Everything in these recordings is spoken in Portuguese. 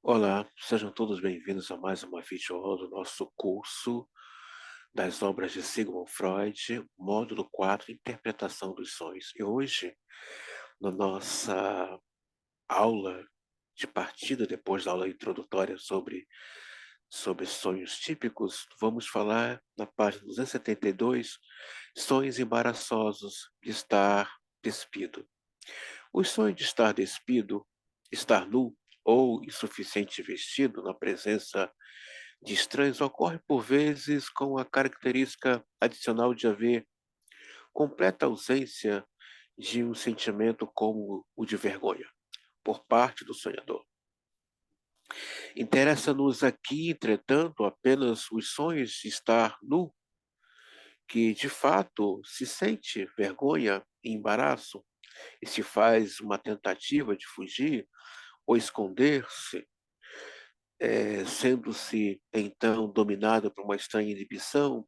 Olá, sejam todos bem-vindos a mais uma videoaula do nosso curso das obras de Sigmund Freud, módulo 4, Interpretação dos Sonhos. E hoje, na nossa aula de partida, depois da aula introdutória sobre sonhos típicos, vamos falar na página 272, sonhos embaraçosos de estar despido. O sonho de estar despido, estar nu ou insuficiente vestido na presença de estranhos ocorre por vezes com a característica adicional de haver completa ausência de um sentimento como o de vergonha por parte do sonhador. Interessa-nos aqui, entretanto, apenas os sonhos de estar nu, que de fato se sente vergonha e embaraço e se faz uma tentativa de fugir ou esconder-se, sendo-se então dominado por uma estranha inibição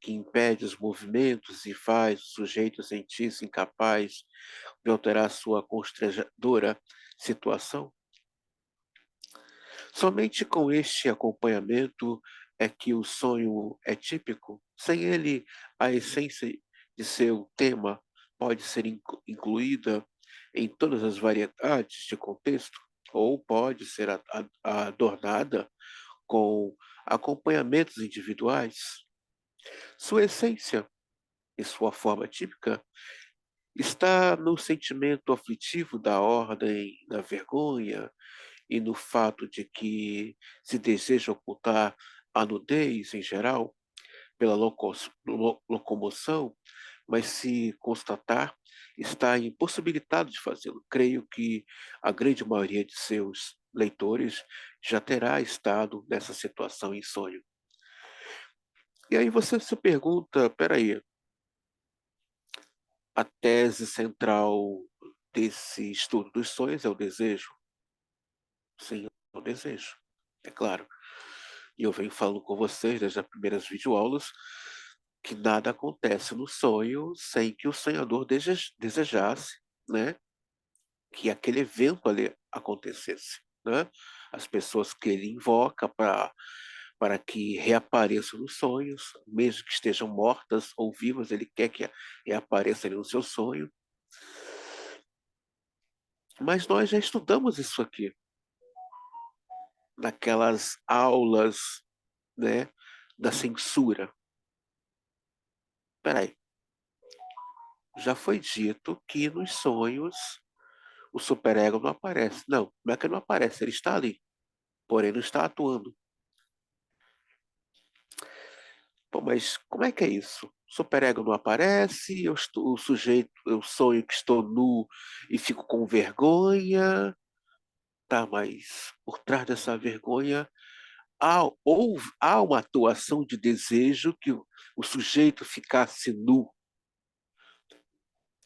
que impede os movimentos e faz o sujeito sentir-se incapaz de alterar sua constrangedora situação. Somente com este acompanhamento é que o sonho é típico. Sem ele, a essência de seu tema pode ser incluída em todas as variedades de contexto, ou pode ser adornada com acompanhamentos individuais. Sua essência, em sua forma típica, está no sentimento aflitivo da ordem, da vergonha e no fato de que se deseja ocultar a nudez em geral pela locomoção, mas se constatar, está impossibilitado de fazê-lo. Creio que a grande maioria de seus leitores já terá estado nessa situação em sonho. E aí você se pergunta, peraí, a tese central desse estudo dos sonhos é o desejo? Sim, é o desejo, é claro. E eu venho falando com vocês desde as primeiras videoaulas que nada acontece no sonho sem que o sonhador desejasse, né, que aquele evento ali acontecesse, né? As pessoas que ele invoca para que reapareçam nos sonhos, mesmo que estejam mortas ou vivas, ele quer que reapareça ali no seu sonho. Mas nós já estudamos isso aqui, naquelas aulas, né, da censura. Peraí, já foi dito que nos sonhos o superego não aparece. Não, não é que ele não aparece, ele está ali, porém não está atuando. Pô, mas como é que é isso? O superego não aparece, o sujeito, eu sonho que estou nu e fico com vergonha. Tá, mas por trás dessa vergonha há uma atuação de desejo que o sujeito ficasse nu.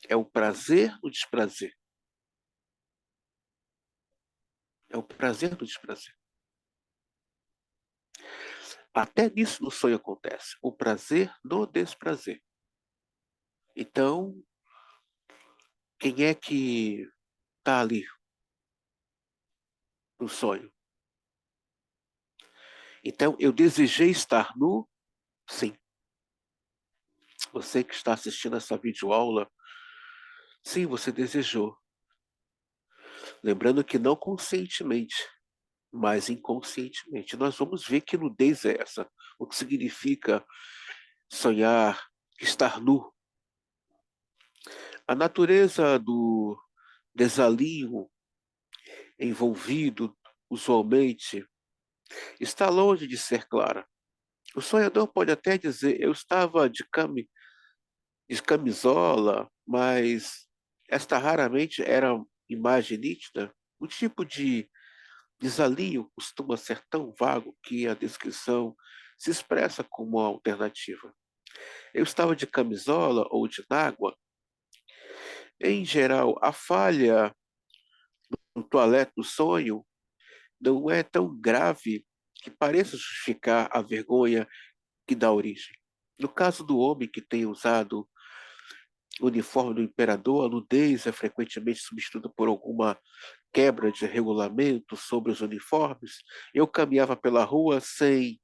É o prazer ou desprazer? É o prazer do desprazer. Até nisso no sonho acontece. O prazer no desprazer. Então, quem é que está ali no sonho? Então, eu desejei estar nu? Sim. Você que está assistindo essa videoaula, sim, você desejou. Lembrando que não conscientemente, mas inconscientemente. Nós vamos ver que nudez é essa. O que significa sonhar, estar nu. A natureza do desalinho envolvido, usualmente, está longe de ser clara. O sonhador pode até dizer: eu estava de camisola, mas esta raramente era imagem nítida. O tipo de desalinho costuma ser tão vago que a descrição se expressa como uma alternativa. Eu estava de camisola ou de nágua. Em geral, a falha no toalete do sonho não é tão grave que pareça justificar a vergonha que dá origem. No caso do homem que tem usado uniforme do imperador, a nudez é frequentemente substituída por alguma quebra de regulamento sobre os uniformes. Eu caminhava pela rua sem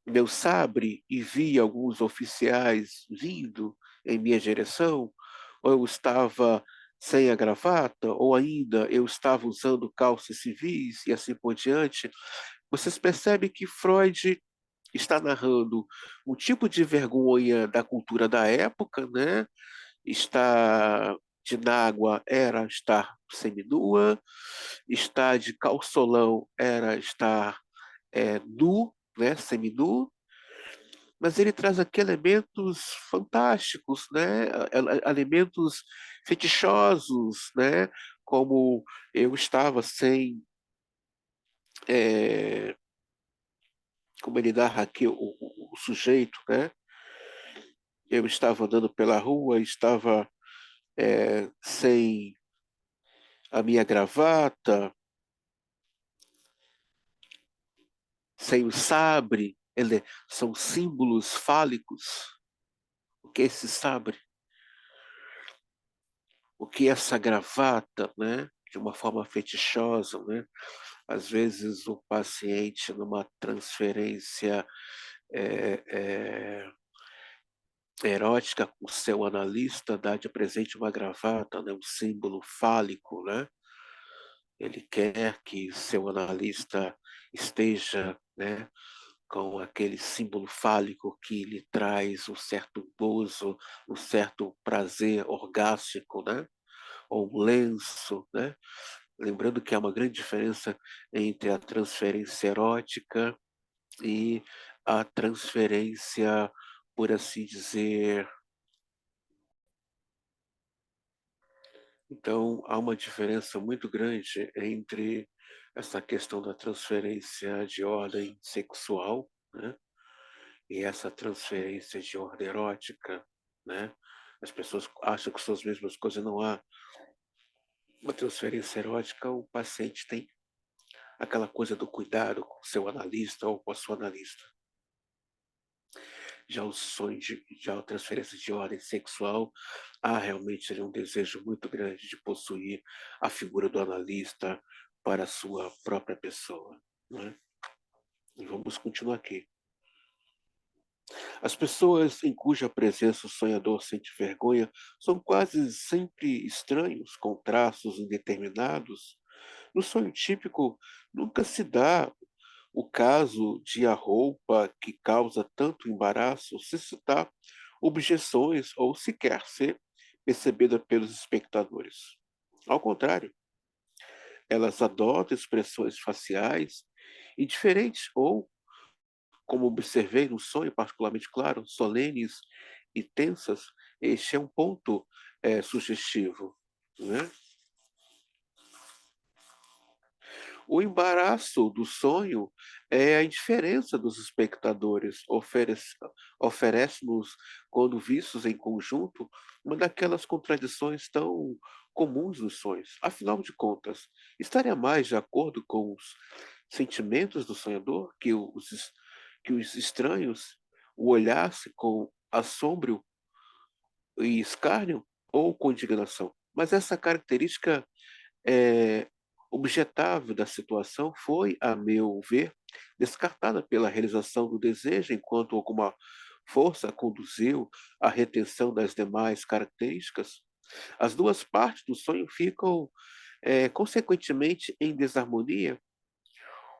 meu sabre e vi alguns oficiais vindo em minha direção, ou eu estava sem a gravata, ou ainda eu estava usando calças civis e assim por diante. Vocês percebem que Freud está narrando um tipo de vergonha da cultura da época, né? Está de nágua era estar seminua, estar de calçolão era estar nu, né, seminu, mas ele traz aqui elementos fantásticos, né, elementos fetichosos, né, como eu estava sem, é, como ele narra aqui o sujeito, né, eu estava andando pela rua, estava sem a minha gravata, sem o sabre, são símbolos fálicos. O que é esse sabre? O que é essa gravata, né? De uma forma fetichosa, né? Às vezes o paciente, numa transferência é, é, erótica com o seu analista, dá de presente uma gravata, né? Um símbolo fálico, né? Ele quer que seu analista esteja, né, com aquele símbolo fálico que lhe traz um certo gozo, um certo prazer orgástico, né? Ou um lenço, né? Lembrando que há uma grande diferença entre a transferência erótica e a transferência, por assim dizer. Então, há uma diferença muito grande entre essa questão da transferência de ordem sexual, né? E essa transferência de ordem erótica, né? As pessoas acham que são as mesmas coisas, não há. Uma transferência erótica, o paciente tem aquela coisa do cuidado com o seu analista ou com a sua analista. Já o sonho já a transferência de ordem sexual, há realmente um desejo muito grande de possuir a figura do analista para a sua própria pessoa, né? E vamos continuar aqui. As pessoas em cuja presença o sonhador sente vergonha são quase sempre estranhos, com traços indeterminados. No sonho típico, nunca se dá o caso de a roupa que causa tanto embaraço suscitar objeções ou sequer ser percebida pelos espectadores. Ao contrário, elas adotam expressões faciais indiferentes ou, como observei no sonho particularmente claro, solenes e tensas. Este é um ponto sugestivo, né? O embaraço do sonho é a indiferença dos espectadores, oferece-nos, quando vistos em conjunto, uma daquelas contradições tão comuns nos sonhos. Afinal de contas, estaria mais de acordo com os sentimentos do sonhador que os estranhos o olhassem com assombro e escárnio ou com indignação? Mas essa característica é, objetável da situação foi, a meu ver, descartada pela realização do desejo, enquanto alguma força conduziu à retenção das demais características. As duas partes do sonho ficam, consequentemente, em desarmonia,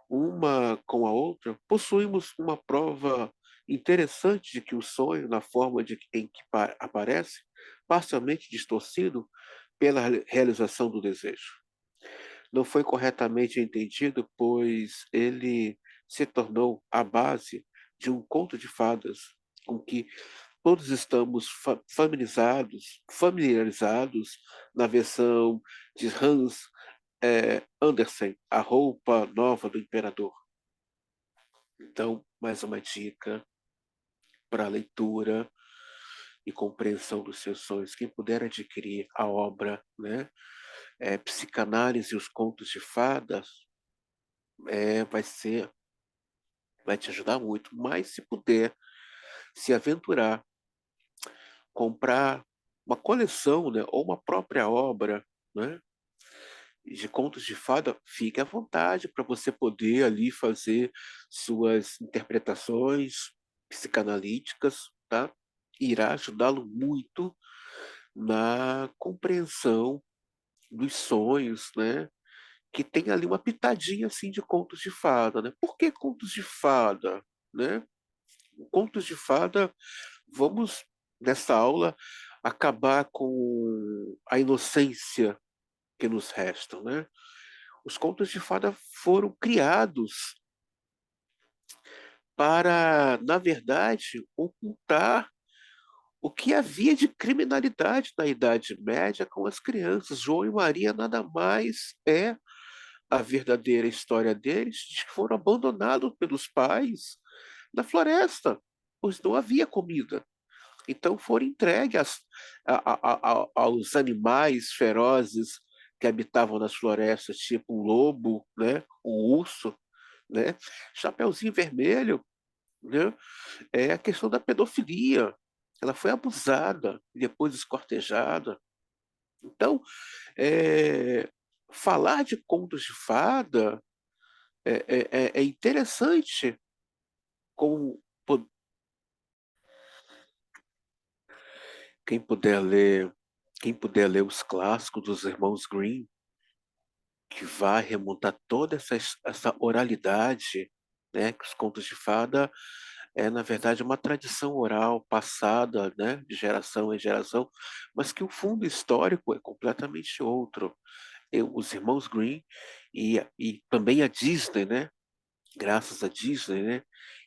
uma com a outra. Possuímos uma prova interessante de que o sonho, na forma em que aparece, parcialmente distorcido pela realização do desejo, não foi corretamente entendido, pois ele se tornou a base de um conto de fadas com que todos estamos familiarizados na versão de Hans Andersen, A Roupa Nova do Imperador. Então, mais uma dica para a leitura e compreensão dos seus sonhos. Quem puder adquirir a obra, né, Psicanálise e os Contos de Fadas, vai ser vai te ajudar muito. Mas se puder se aventurar, comprar uma coleção, né, ou uma própria obra, né, de contos de fada, fique à vontade para você poder ali fazer suas interpretações psicanalíticas, tá? Irá ajudá-lo muito na compreensão dos sonhos, né? Que tem ali uma pitadinha assim de contos de fada, né? Por que contos de fada, né? Contos de fada, vamos nessa aula acabar com a inocência que nos resta, né? Os contos de fada foram criados para, na verdade, ocultar o que havia de criminalidade na Idade Média com as crianças. João e Maria nada mais é a verdadeira história deles, de que foram abandonados pelos pais na floresta, pois não havia comida. Então foram entregues aos animais ferozes que habitavam nas florestas, tipo o lobo, né, o urso, né? Chapeuzinho Vermelho, né? É a questão da pedofilia. Ela foi abusada e depois escortejada. Então, é, falar de contos de fada é interessante. Com quem puder ler, quem puder ler os clássicos dos irmãos Grimm, que vai remontar toda essa oralidade, né? Que os contos de fada é, na verdade, uma tradição oral passada, né, de geração em geração, mas que o fundo histórico é completamente outro. Os irmãos Grimm e também a Disney, né, graças à Disney, né,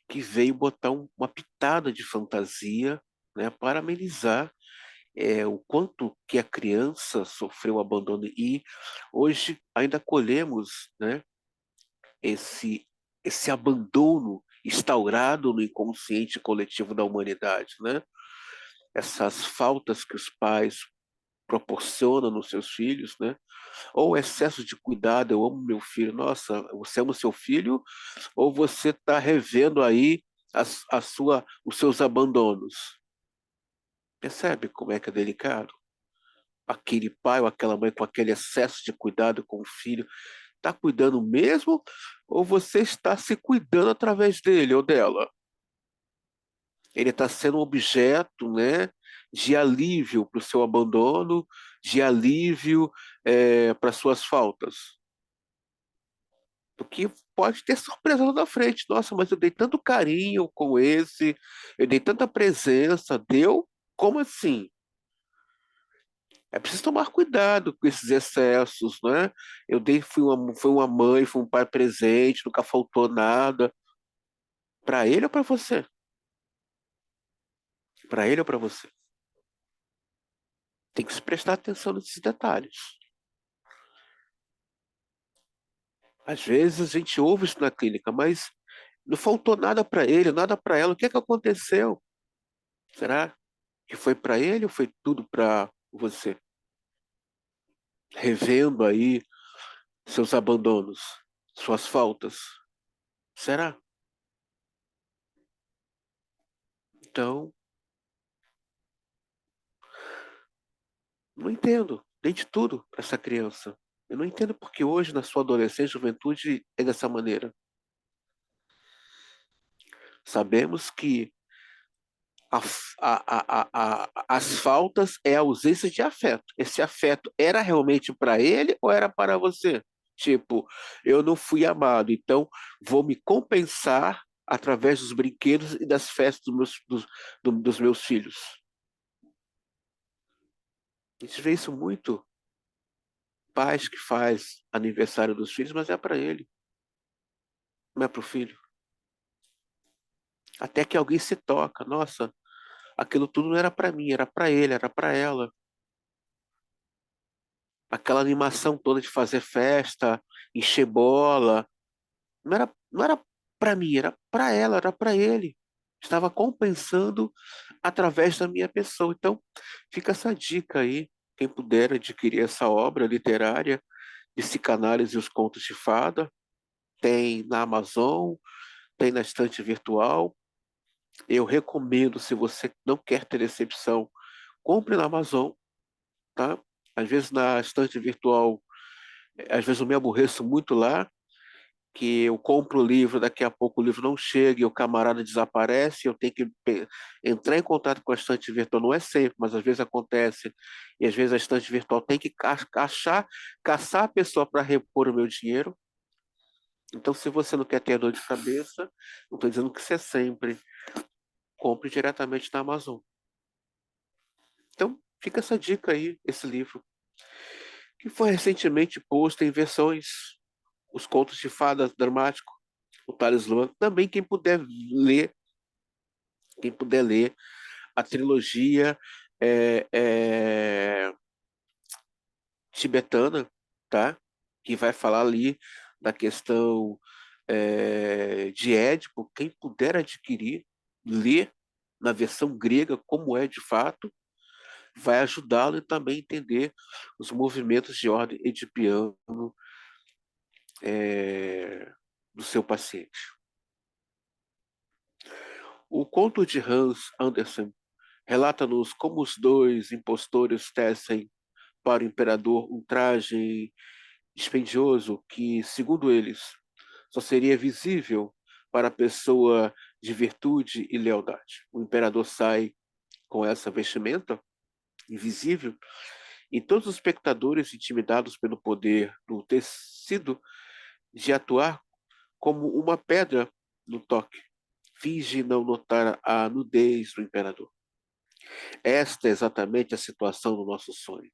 que veio botar uma pitada de fantasia, né, para amenizar o quanto que a criança sofreu abandono e hoje ainda colhemos, né, esse esse abandono instaurado no inconsciente coletivo da humanidade, né? Essas faltas que os pais proporcionam nos seus filhos, né? Ou excesso de cuidado, eu amo meu filho. Nossa, você ama o seu filho ou você está revendo aí os seus abandonos? Percebe como é que é delicado? Aquele pai ou aquela mãe com aquele excesso de cuidado com o filho, está cuidando mesmo ou você está se cuidando através dele ou dela? Ele está sendo um objeto, né, de alívio para o seu abandono, de alívio para suas faltas. Porque pode ter surpresa lá na frente. Nossa, mas eu dei tanto carinho com esse, eu dei tanta presença, deu? Como assim? É preciso tomar cuidado com esses excessos, né? Fui uma mãe, fui um pai presente, nunca faltou nada. Para ele ou para você? Para ele ou para você? Tem que se prestar atenção nesses detalhes. Às vezes a gente ouve isso na clínica, mas não faltou nada para ele, nada para ela. O que é que aconteceu? Será que foi para ele ou foi tudo para você? Revendo aí seus abandonos, suas faltas. Será? Então, não entendo. Dei de tudo para essa criança. Eu não entendo porque hoje, na sua adolescência e juventude, é dessa maneira. Sabemos que as faltas é a ausência de afeto. Esse afeto era realmente para ele ou era para você? Tipo, eu não fui amado, então vou me compensar através dos brinquedos e das festas dos meus filhos. A gente vê isso muito. Pais que faz aniversário dos filhos, mas é para ele, não é para o filho. Até que alguém se toca. Nossa, aquilo tudo não era para mim, era para ele, era para ela. Aquela animação toda de fazer festa, encher bola, não era para mim, era para ela, era para ele. Estava compensando através da minha pessoa. Então, fica essa dica aí, quem puder adquirir essa obra literária de Psicanálise e os Contos de Fada, tem na Amazon, tem na estante virtual. Eu recomendo, se você não quer ter decepção compre na Amazon, tá? Às vezes na estante virtual, às vezes eu me aborreço muito lá, que eu compro o livro, daqui a pouco o livro não chega e o camarada desaparece, eu tenho que entrar em contato com a estante virtual, não é sempre, mas às vezes acontece, e às vezes a estante virtual tem que caçar a pessoa para repor o meu dinheiro. Então, se você não quer ter dor de cabeça, não estou dizendo que você sempre compre diretamente na Amazon. Então, fica essa dica aí, esse livro, que foi recentemente posto em versões, os contos de fadas dramático, o Thales Luan. Também quem puder ler a trilogia é, é, tibetana, tá? Que vai falar ali da questão de Édipo. Quem puder adquirir, ler na versão grega como é de fato, vai ajudá-lo e também entender os movimentos de ordem edipiano do seu paciente. O conto de Hans Andersen relata-nos como os dois impostores tecem para o imperador um traje dispendioso que, segundo eles, só seria visível para a pessoa de virtude e lealdade. O imperador sai com essa vestimenta invisível e todos os espectadores, intimidados pelo poder do tecido, de atuar como uma pedra no toque, finge não notar a nudez do imperador. Esta é exatamente a situação do nosso sonho.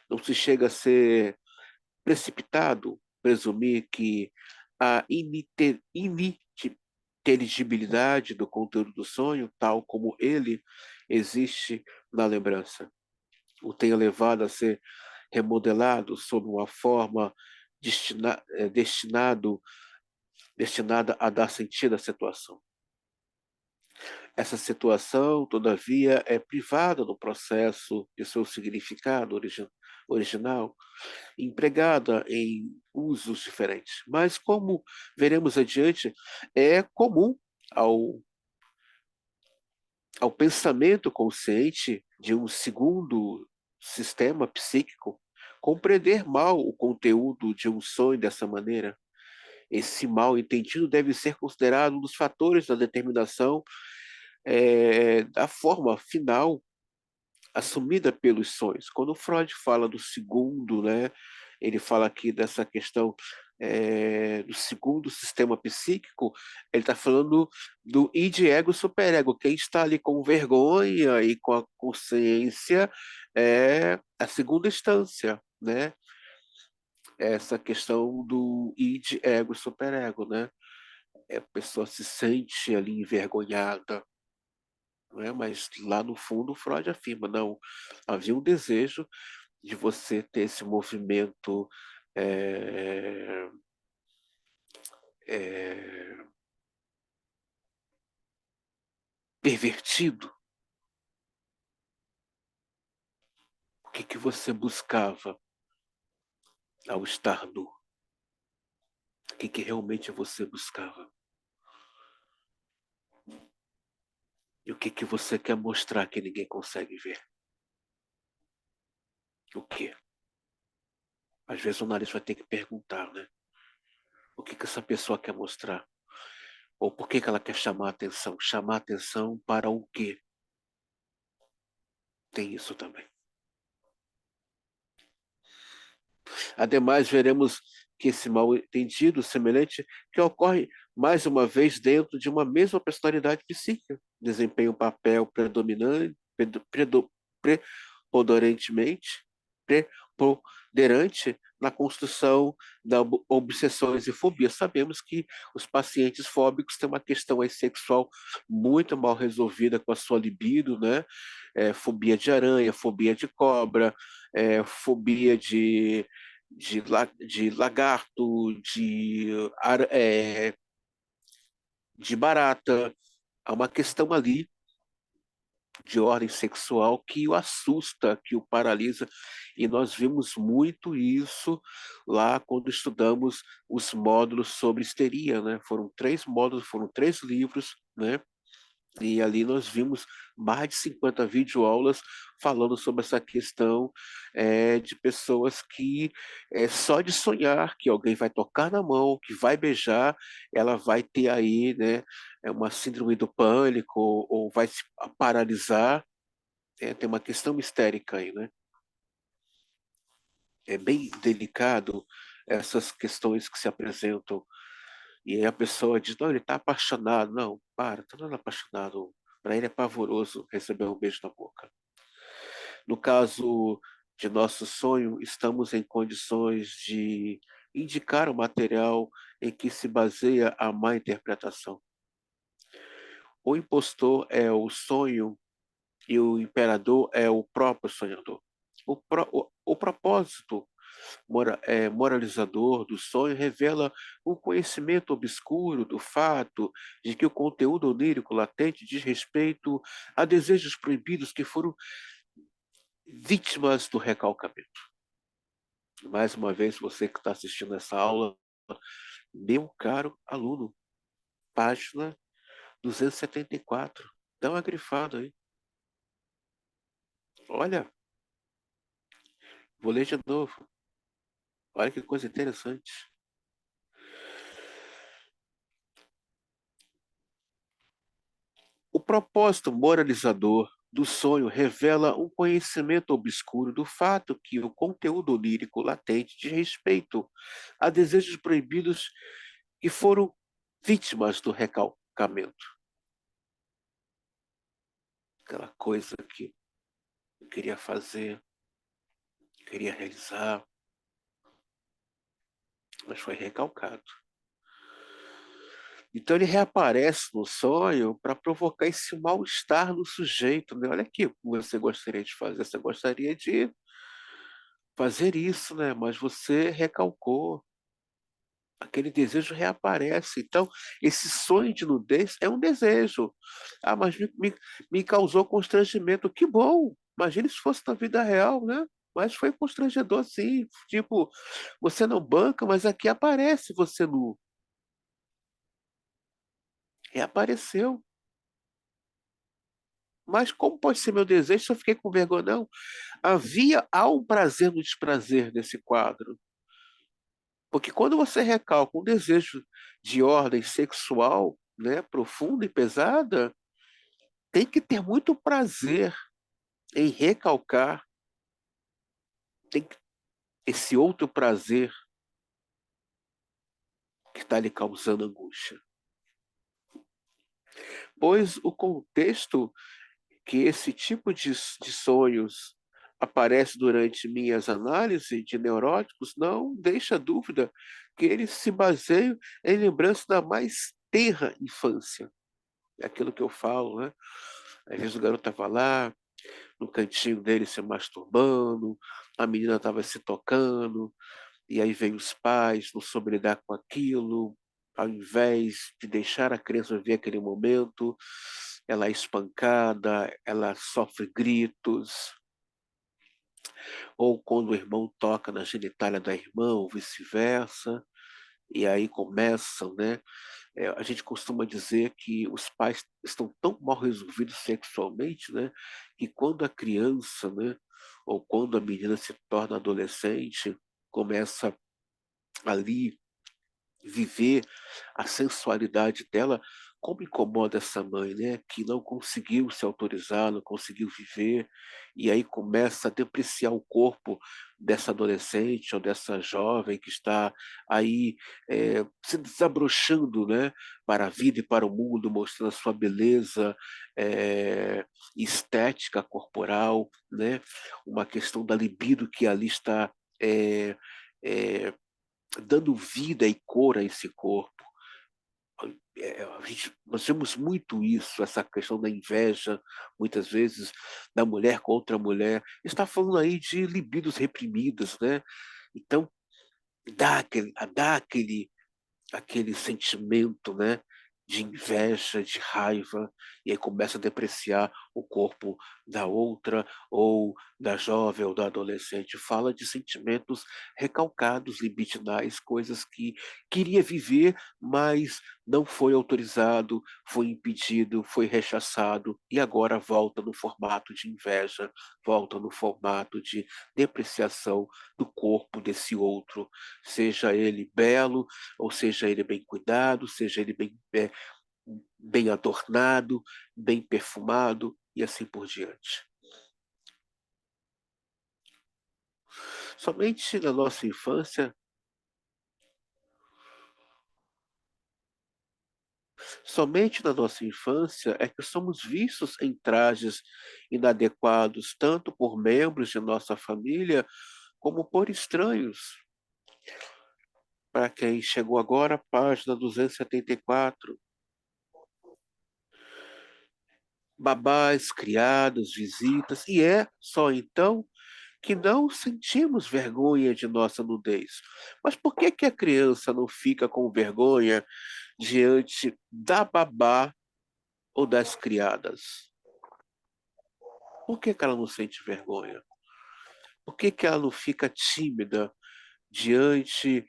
Não se chega a ser precipitado presumir que a ininteligibilidade do conteúdo do sonho, tal como ele existe na lembrança, o tenha levado a ser remodelado sob uma forma destinada a dar sentido à situação. Essa situação, todavia, é privada do processo de seu significado original, empregada em usos diferentes. Mas, como veremos adiante, é comum ao, ao pensamento consciente de um segundo sistema psíquico compreender mal o conteúdo de um sonho dessa maneira. Esse mal entendido deve ser considerado um dos fatores da determinação da forma final assumida pelos sonhos. Quando Freud fala do segundo, né, ele fala aqui dessa questão do segundo sistema psíquico, ele está falando do id, ego, superego. Quem está ali com vergonha e com a consciência é a segunda instância, né? Essa questão do id, ego, superego, né? A pessoa se sente ali envergonhada, não é? Mas lá no fundo Freud afirma, não, havia um desejo de você ter esse movimento é, é, pervertido. O que você buscava ao estar nu? O que realmente você buscava? E o que você quer mostrar que ninguém consegue ver? O que? Às vezes o nariz vai ter que perguntar, né? O que essa pessoa quer mostrar? Ou por que ela quer chamar a atenção? Chamar a atenção para o quê? Tem isso também. Ademais, veremos que esse mal-entendido semelhante que ocorre mais uma vez dentro de uma mesma personalidade psíquica, desempenha um papel predominante, preponderantemente, preponderante na construção das obsessões e fobias. Sabemos que os pacientes fóbicos têm uma questão aí sexual muito mal resolvida com a sua libido, né? Fobia de aranha, fobia de cobra, fobia de lagarto, de barata. Há uma questão ali de ordem sexual que o assusta, que o paralisa, e nós vimos muito isso lá quando estudamos os módulos sobre histeria, né? Foram 3 módulos, foram 3 livros, né? E ali nós vimos mais de 50 videoaulas falando sobre essa questão de pessoas que só de sonhar que alguém vai tocar na mão, que vai beijar, ela vai ter aí, né, uma síndrome do pânico ou vai se paralisar. Tem uma questão histérica aí, né? É bem delicado essas questões que se apresentam. E aí a pessoa diz, não, ele está apaixonado. Não, para, está nada apaixonado. Para ele é pavoroso receber um beijo na boca. No caso de nosso sonho, estamos em condições de indicar o material em que se baseia a má interpretação. O impostor é o sonho e o imperador é o próprio sonhador. O propósito moralizador do sonho revela um conhecimento obscuro do fato de que o conteúdo onírico latente diz respeito a desejos proibidos que foram vítimas do recalcamento. Mais uma vez, você que está assistindo essa aula, meu caro aluno, página 274. Dá uma grifada aí. Olha, vou ler de novo. Olha que coisa interessante. O propósito moralizador do sonho revela um conhecimento obscuro do fato que o conteúdo onírico latente diz respeito a desejos proibidos que foram vítimas do recalcamento. Aquela coisa que eu queria fazer, queria realizar, mas foi recalcado. Então ele reaparece no sonho para provocar esse mal-estar no sujeito, né? Olha aqui o que você gostaria de fazer. Você gostaria de fazer isso, né? Mas você recalcou. Aquele desejo reaparece. Então, esse sonho de nudez é um desejo. Ah, mas me causou constrangimento. Que bom! Imagine se fosse na vida real, né? Mas foi constrangedor, sim. Tipo, você não banca, mas aqui aparece você nu. Reapareceu. Mas como pode ser meu desejo se eu fiquei com vergonha? Não. Há um prazer no desprazer desse quadro. Porque quando você recalca um desejo de ordem sexual, né, profunda e pesada, tem que ter muito prazer em recalcar, tem que, esse outro prazer que está lhe causando angústia. Pois o contexto que esse tipo de sonhos aparece durante minhas análises de neuróticos não deixa dúvida que eles se baseiam em lembrança da mais tenra infância. É aquilo que eu falo, né? Às vezes o garoto estava lá, no cantinho dele se masturbando, a menina estava se tocando, e aí vem os pais, não soube lidar com aquilo, ao invés de deixar a criança ver aquele momento, ela é espancada, ela sofre gritos, ou quando o irmão toca na genitália da irmã, ou vice-versa, e aí começam, né? A gente costuma dizer que os pais estão tão mal resolvidos sexualmente, né, que quando a criança, né, ou quando a menina se torna adolescente, começa ali viver a sensualidade dela, como incomoda essa mãe, né, que não conseguiu se autorizar, não conseguiu viver, e aí começa a depreciar o corpo dessa adolescente ou dessa jovem que está aí se desabrochando, né, para a vida e para o mundo, mostrando a sua beleza estética corporal, né, uma questão da libido que ali está é, é, dando vida e cor a esse corpo. Nós vemos muito isso, essa questão da inveja, muitas vezes, da mulher contra a mulher. Está falando aí de libidos reprimidos, né? Então, dá aquele sentimento, né? De inveja, de raiva, e aí começa a depreciar o corpo da outra, ou da jovem ou da adolescente. Fala de sentimentos recalcados, libidinais, coisas que queria viver, mas não foi autorizado, foi impedido, foi rechaçado e agora volta no formato de inveja, volta no formato de depreciação do corpo desse outro, seja ele belo, ou seja ele bem cuidado, seja ele bem adornado, bem perfumado e assim por diante. Somente na nossa infância, somente na nossa infância é que somos vistos em trajes inadequados, tanto por membros de nossa família, como por estranhos. Para quem chegou agora, página 274. Babás, criados, visitas, e é só então que não sentimos vergonha de nossa nudez. Mas por que que a criança não fica com vergonha diante da babá ou das criadas? Por que que ela não sente vergonha? Por que que ela não fica tímida diante?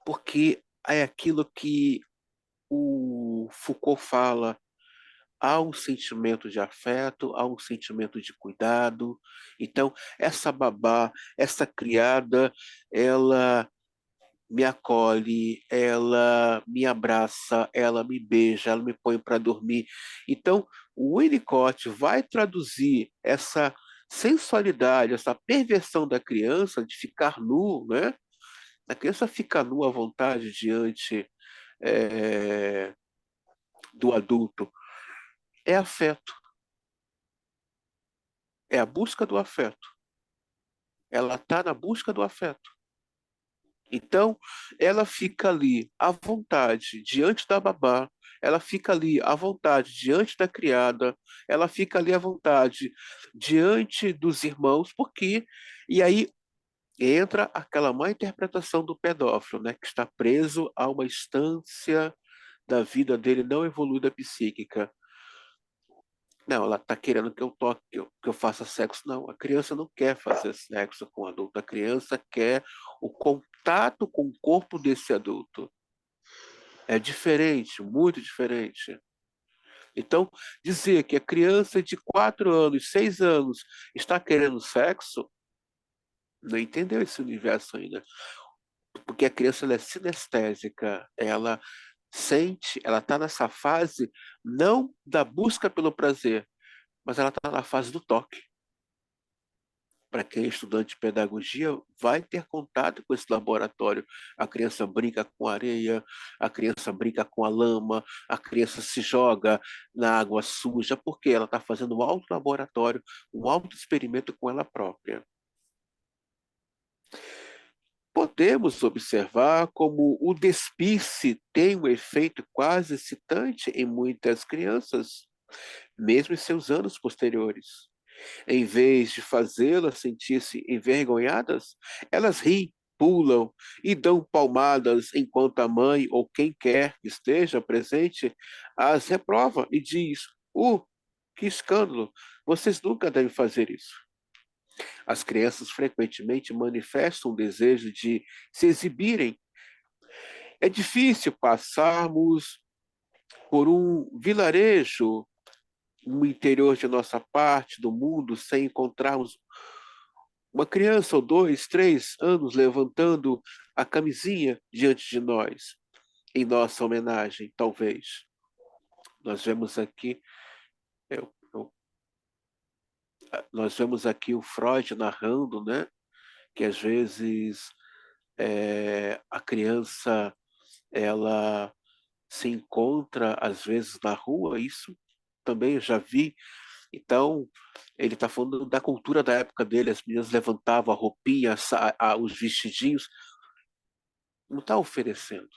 Porque é aquilo que o Foucault fala, há um sentimento de afeto, há um sentimento de cuidado. Então, essa babá, essa criada, ela me acolhe, ela me abraça, ela me beija, ela me põe para dormir. Então, o Winnicott vai traduzir essa sensualidade, essa perversão da criança de ficar nu, né? A criança fica nua à vontade diante eh, do adulto. É afeto, é a busca do afeto. Ela está na busca do afeto. Então, ela fica ali à vontade diante da babá, ela fica ali à vontade diante da criada, ela fica ali à vontade diante dos irmãos, porque. E aí entra aquela má interpretação do pedófilo, né, que está preso a uma instância da vida dele não evoluída psíquica. Não, ela está querendo que eu toque, que eu faça sexo. Não, a criança não quer fazer sexo com o adulto. A criança quer o contato com o corpo desse adulto. É diferente, muito diferente. Então, dizer que a criança de 4 anos, 6 anos está querendo sexo, não entendeu esse universo ainda. Porque a criança ela é sinestésica, ela sente, ela está nessa fase não da busca pelo prazer, mas ela está na fase do toque. Para quem é estudante de pedagogia, vai ter contato com esse laboratório. A criança brinca com areia, a criança brinca com a lama, a criança se joga na água suja, porque ela está fazendo um auto-laboratório, um auto-experimento com ela própria. Podemos observar como o despiste tem um efeito quase excitante em muitas crianças, mesmo em seus anos posteriores. Em vez de fazê-las sentir-se envergonhadas, elas riem, pulam e dão palmadas enquanto a mãe ou quem quer que esteja presente as reprova e diz: que escândalo! Vocês nunca devem fazer isso. As crianças frequentemente manifestam o desejo de se exibirem. É difícil passarmos por um vilarejo no interior de nossa parte do mundo sem encontrarmos uma criança ou 2, 3 anos levantando a camisinha diante de nós, em nossa homenagem, talvez. Nós vemos aqui, eu- eu- nós vemos aqui o Freud narrando, né, que às vezes a criança ela se encontra às vezes na rua, isso também eu já vi. Então, ele está falando da cultura da época dele, as meninas levantavam a roupinha, os vestidinhos, não está oferecendo.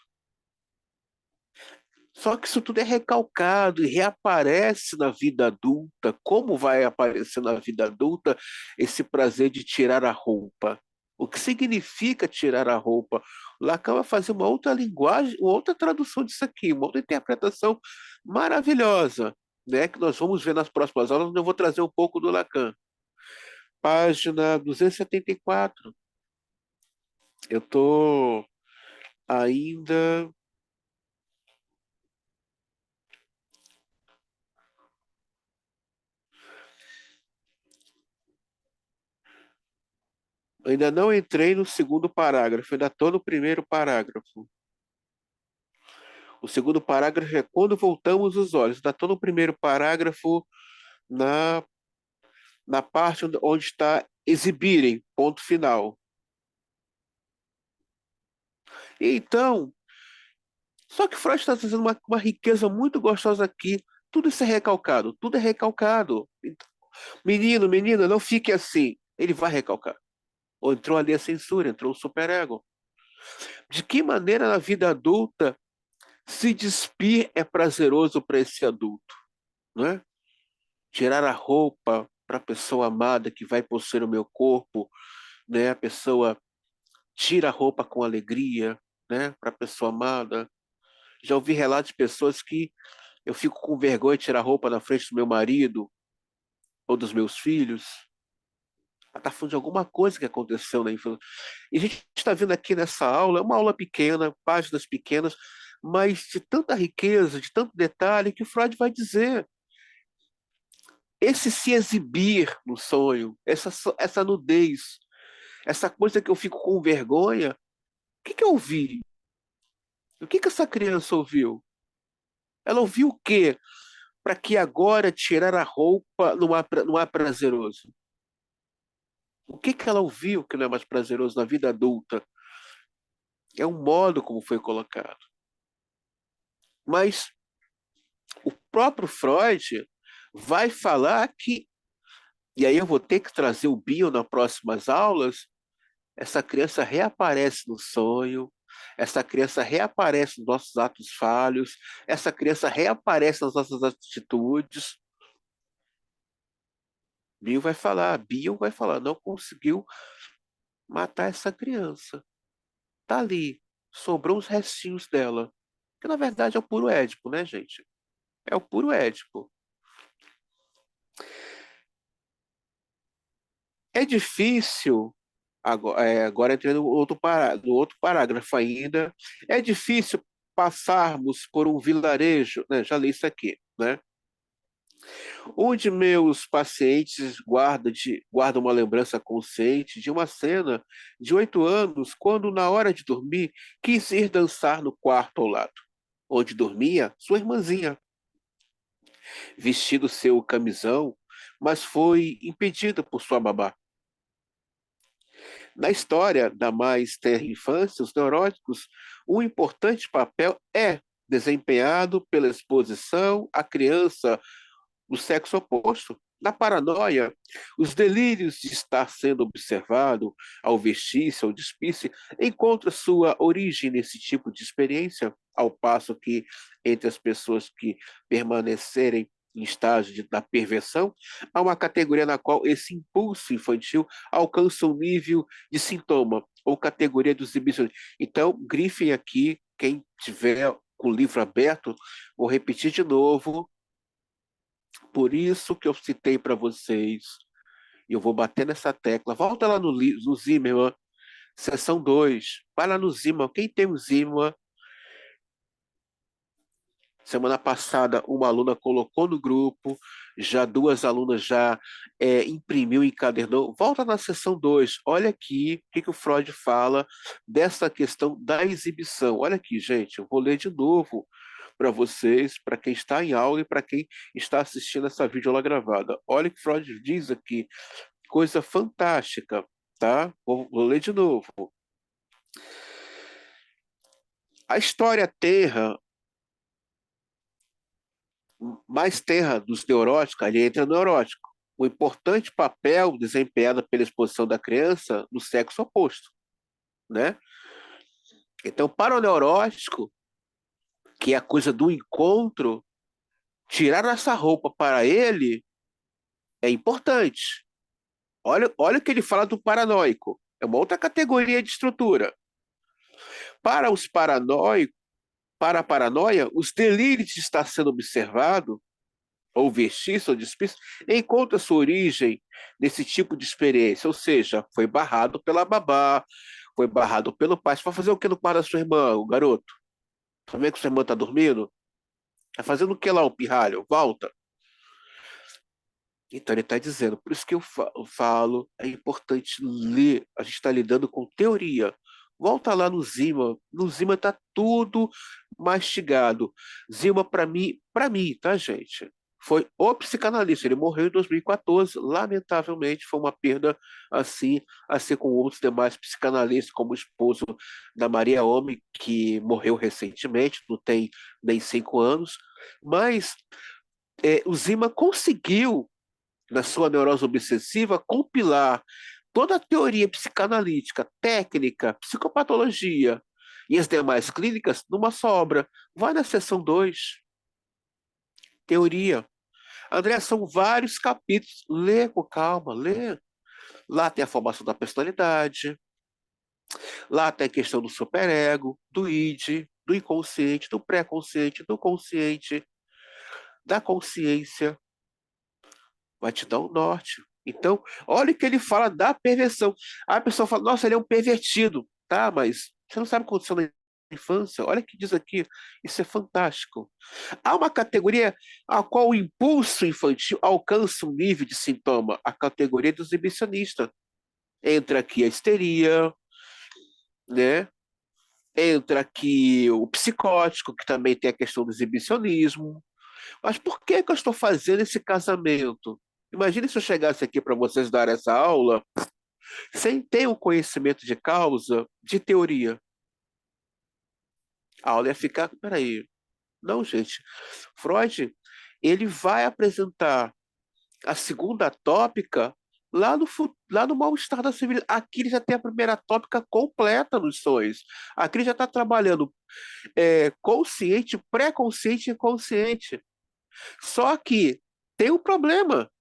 Só que isso tudo é recalcado e reaparece na vida adulta. Como vai aparecer na vida adulta esse prazer de tirar a roupa? O que significa tirar a roupa? Lacan vai fazer uma outra linguagem, uma outra tradução disso aqui, uma outra interpretação maravilhosa. né, que nós vamos ver nas próximas aulas, onde eu vou trazer um pouco do Lacan. Página 274. Eu estou ainda. Ainda não entrei no segundo parágrafo, ainda estou no primeiro parágrafo. O segundo parágrafo é quando voltamos os olhos. Ainda estou no primeiro parágrafo, na, na parte onde está exibirem, ponto final. E então, só que Freud está trazendo uma riqueza muito gostosa aqui. Tudo isso é recalcado, tudo é recalcado. Então, menino, menina, não fique assim. Ele vai recalcar. Ou entrou ali a censura, entrou o superego. De que maneira na vida adulta se despir é prazeroso para esse adulto, não é? Tirar a roupa para a pessoa amada que vai possuir o meu corpo, né? A pessoa tira a roupa com alegria, né? Para a pessoa amada. Já ouvi relatos de pessoas que eu fico com vergonha de tirar a roupa na frente do meu marido ou dos meus filhos. Ela está falando de alguma coisa que aconteceu na infância. E a gente está vendo aqui nessa aula, é uma aula pequena, páginas pequenas, mas de tanta riqueza, de tanto detalhe, que Freud vai dizer. Esse se exibir no sonho, essa nudez, essa coisa que eu fico com vergonha, o que que eu ouvi? O que que essa criança ouviu? Ela ouviu o quê? Para que agora tirar a roupa não é prazeroso? O que que ela ouviu que não é mais prazeroso na vida adulta? É um modo como foi colocado. Mas o próprio Freud vai falar que, e aí eu vou ter que trazer o Bion nas próximas aulas, essa criança reaparece no sonho, essa criança reaparece nos nossos atos falhos, essa criança reaparece nas nossas atitudes. Bion vai falar, não conseguiu matar essa criança. Tá ali, sobrou uns restinhos dela. Que na verdade é o puro Édipo, né, gente? É o puro Édipo. É difícil, agora entrando no outro parágrafo ainda, é difícil passarmos por um vilarejo, né? Já li isso aqui, né? Onde meus pacientes guardam uma lembrança consciente de uma cena de 8 anos, quando, na hora de dormir, quis ir dançar no quarto ao lado, onde dormia sua irmãzinha, vestido seu camisão, mas foi impedida por sua babá. Na história da mais tenra infância, os neuróticos, um importante papel é desempenhado pela exposição à criança do sexo oposto. Na paranoia, os delírios de estar sendo observado ao vestir-se, ao despir-se, encontra sua origem nesse tipo de experiência, ao passo que entre as pessoas que permanecerem em estágio da perversão, há uma categoria na qual esse impulso infantil alcança um nível de sintoma, ou categoria dos exibicionistas. Então, grifem aqui, quem tiver com o livro aberto, vou repetir de novo, por isso que eu citei para vocês, e eu vou bater nessa tecla. Volta lá no Zimmermann, seção 2. Vai lá no Zimmermann. Quem tem o Zimmermann? Semana passada, uma aluna colocou no grupo, já duas alunas já imprimiu e encadernou. Volta na seção 2. Olha aqui o que o Freud fala dessa questão da exibição. Olha aqui, gente, eu vou ler de novo para vocês, para quem está em aula e para quem está assistindo essa videoaula gravada. Olha o que Freud diz aqui, coisa fantástica, tá? Vou ler de novo. A história terra, mais terra dos neuróticos, ali entra neurótico. O importante papel desempenhado pela exposição da criança no sexo oposto, né? Então, para o neurótico, que é a coisa do encontro, tirar essa roupa para ele é importante. Olha o que ele fala do paranoico. É uma outra categoria de estrutura. Para os paranoicos, para a paranoia, os delírios de estar sendo observado ou vestício ou despício, encontra sua origem nesse tipo de experiência, ou seja, foi barrado pela babá, foi barrado pelo pai. Você vai fazer o que no quarto da sua irmã, o garoto? Também que sua irmã está dormindo? Tá fazendo o que lá, o pirralho? Volta. Então ele está dizendo, por isso que eu falo, é importante ler, a gente está lidando com teoria. Volta lá no Zima está tudo mastigado. Zima, para mim, tá, gente? Foi o psicanalista, ele morreu em 2014, lamentavelmente foi uma perda assim como outros demais psicanalistas, como o esposo da Maria Homem, que morreu recentemente, não tem nem 5 anos, mas o Zima conseguiu na sua neurose obsessiva, compilar toda a teoria psicanalítica, técnica, psicopatologia e as demais clínicas numa só obra. Vai na seção 2, teoria. André, são vários capítulos. Lê com calma, lê. Lá tem a formação da personalidade, lá tem a questão do superego, do id, do inconsciente, do pré-consciente, do consciente, da consciência. Vai te dar um norte. Então, olha o que ele fala da perversão. Aí a pessoa fala, nossa, ele é um pervertido. Tá, mas você não sabe o que aconteceu na infância? Olha o que diz aqui. Isso é fantástico. Há uma categoria a qual o impulso infantil alcança um nível de sintoma, a categoria do exibicionista. Entra aqui a histeria, né? Entra aqui o psicótico, que também tem a questão do exibicionismo. Mas por que que eu estou fazendo esse casamento? Imagine se eu chegasse aqui para vocês dar essa aula sem ter o conhecimento de causa, de teoria. A aula ia ficar, peraí, não, gente. Freud, ele vai apresentar a segunda tópica lá no mal-estar da civilização. Aqui ele já tem a primeira tópica completa nos sonhos. Aqui ele já está trabalhando consciente, pré-consciente e consciente. Só que tem um problema.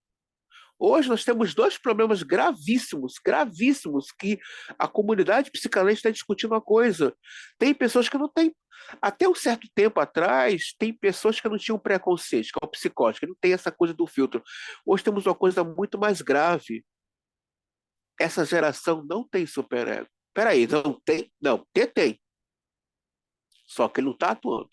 Hoje nós temos dois problemas gravíssimos, gravíssimos, que a comunidade psicanalista está discutindo uma coisa. Tem pessoas que não têm. Até um certo tempo atrás, tem pessoas que não tinham preconceito, que é o psicótico, que não tem essa coisa do filtro. Hoje temos uma coisa muito mais grave. Essa geração não tem superego. Peraí, não tem? Não, tem. Só que ele não está atuando.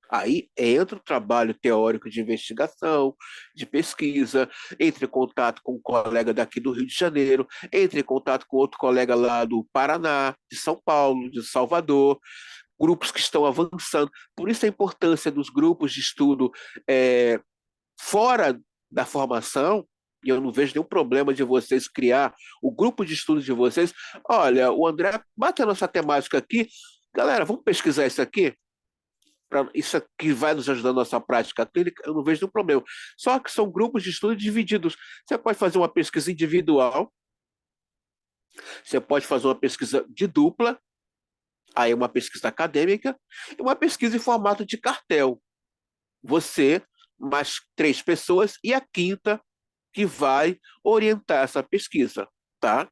Aí entra o trabalho teórico de investigação, de pesquisa, entre em contato com um colega daqui do Rio de Janeiro, entre em contato com outro colega lá do Paraná, de São Paulo, de Salvador, grupos que estão avançando. Por isso a importância dos grupos de estudo fora da formação, e eu não vejo nenhum problema de vocês criar o grupo de estudo de vocês. Olha, o André bate a nossa temática aqui. Galera, vamos pesquisar isso aqui? Isso aqui vai nos ajudar na nossa prática clínica, eu não vejo nenhum problema. Só que são grupos de estudo divididos. Você pode fazer uma pesquisa individual, você pode fazer uma pesquisa de dupla, aí uma pesquisa acadêmica, e uma pesquisa em formato de cartel. Você, mais 3 pessoas, e a quinta que vai orientar essa pesquisa, tá?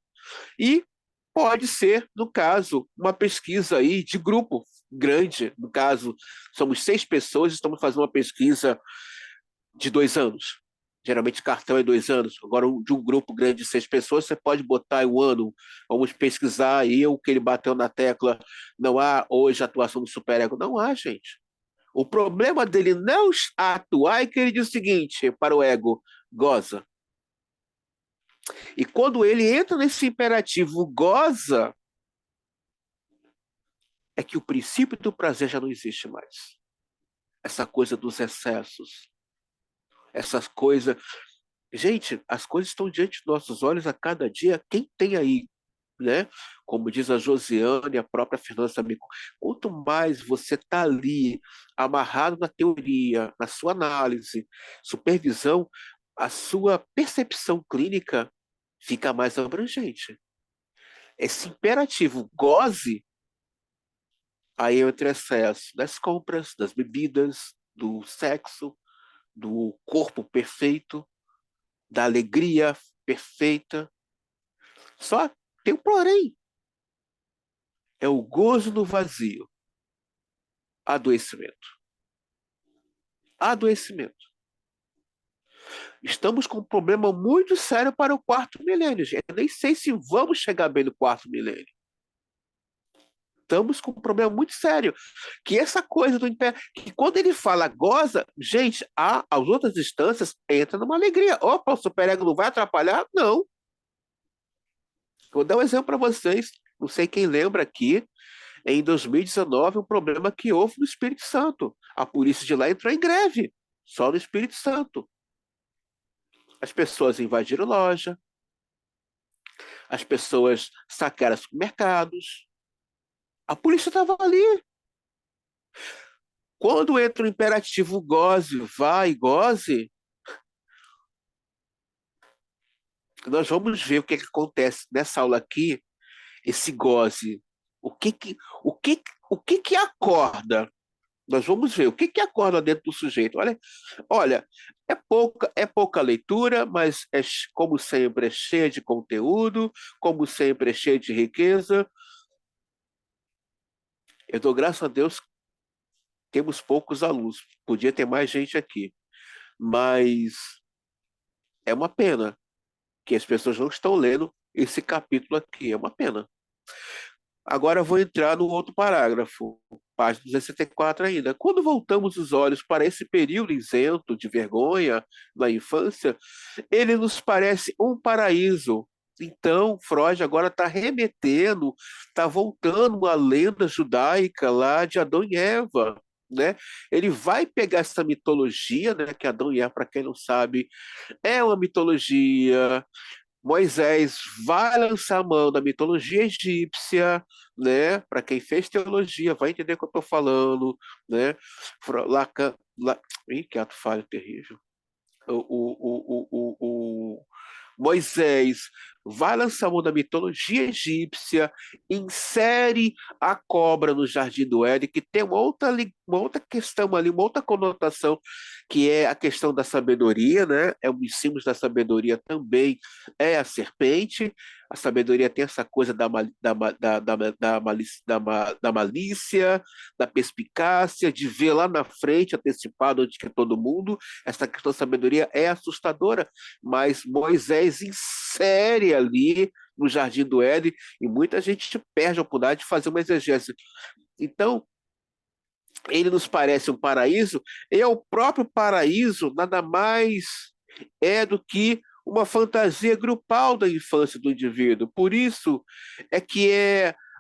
E pode ser, no caso, uma pesquisa aí de grupo grande. No caso, somos 6 pessoas, estamos fazendo uma pesquisa de 2 anos. Geralmente cartão é 2 anos. Agora, de um grupo grande de 6 pessoas, você pode botar um ano. Vamos pesquisar aí o que ele bateu na tecla. Não há hoje atuação do superego. Não há, gente. O problema dele não atuar é que ele diz o seguinte para o ego: goza. E quando ele entra nesse imperativo goza, é que o princípio do prazer já não existe mais. Essa coisa dos excessos, essas coisas. Gente, as coisas estão diante dos nossos olhos a cada dia. Quem tem aí, né? Como diz a Josiane, a própria Fernanda Amico, quanto mais você está ali, amarrado na teoria, na sua análise, supervisão, a sua percepção clínica fica mais abrangente. Esse imperativo goze, aí entra excesso das compras, das bebidas, do sexo, do corpo perfeito, da alegria perfeita. Só tem um porém. É o gozo no vazio. Adoecimento. Adoecimento. Estamos com um problema muito sério para o quarto milênio, gente. Eu nem sei se vamos chegar bem no quarto milênio. Estamos com um problema muito sério. Que essa coisa do império, que quando ele fala goza, gente, as outras instâncias entram numa alegria. Opa, o superego não vai atrapalhar? Não. Vou dar um exemplo para vocês. Não sei quem lembra aqui, em 2019, um problema que houve no Espírito Santo. A polícia de lá entrou em greve, só no Espírito Santo. As pessoas invadiram loja, as pessoas saquearam supermercados. A polícia estava ali. Quando entra o imperativo goze, vai, goze, nós vamos ver o que acontece nessa aula aqui, esse goze. O que que, o que acorda? Nós vamos ver o que acorda dentro do sujeito. Olha, é pouca leitura, mas como sempre é cheia de conteúdo, como sempre é cheia de riqueza. Eu dou graças a Deus, temos poucos alunos. Podia ter mais gente aqui, mas é uma pena que as pessoas não estão lendo esse capítulo aqui. É uma pena. Agora eu vou entrar no outro parágrafo, página 264 ainda. Quando voltamos os olhos para esse período isento de vergonha na infância, ele nos parece um paraíso. Então, Freud agora está remetendo, está voltando à lenda judaica lá de Adão e Eva. Né? Ele vai pegar essa mitologia, né, que Adão e Eva, para quem não sabe, é uma mitologia. Moisés vai lançar a mão da mitologia egípcia, né? Para quem fez teologia, vai entender o que eu estou falando, né? Lacan, Ih, que ato falho terrível. O Moisés vai lançar mão da mitologia egípcia, insere a cobra no Jardim do Éden, que tem uma outra questão ali, uma outra conotação, que é a questão da sabedoria, né? É um dos símbolos da sabedoria também, é a serpente. A sabedoria tem essa coisa da malícia, da perspicácia, de ver lá na frente, antecipado antes que todo mundo. Essa questão da sabedoria é assustadora, mas Moisés insere ali no Jardim do Éden e muita gente perde a oportunidade de fazer uma exegese. Então, ele nos parece um paraíso, e o próprio paraíso nada mais é do que uma fantasia grupal da infância do indivíduo. Por isso é que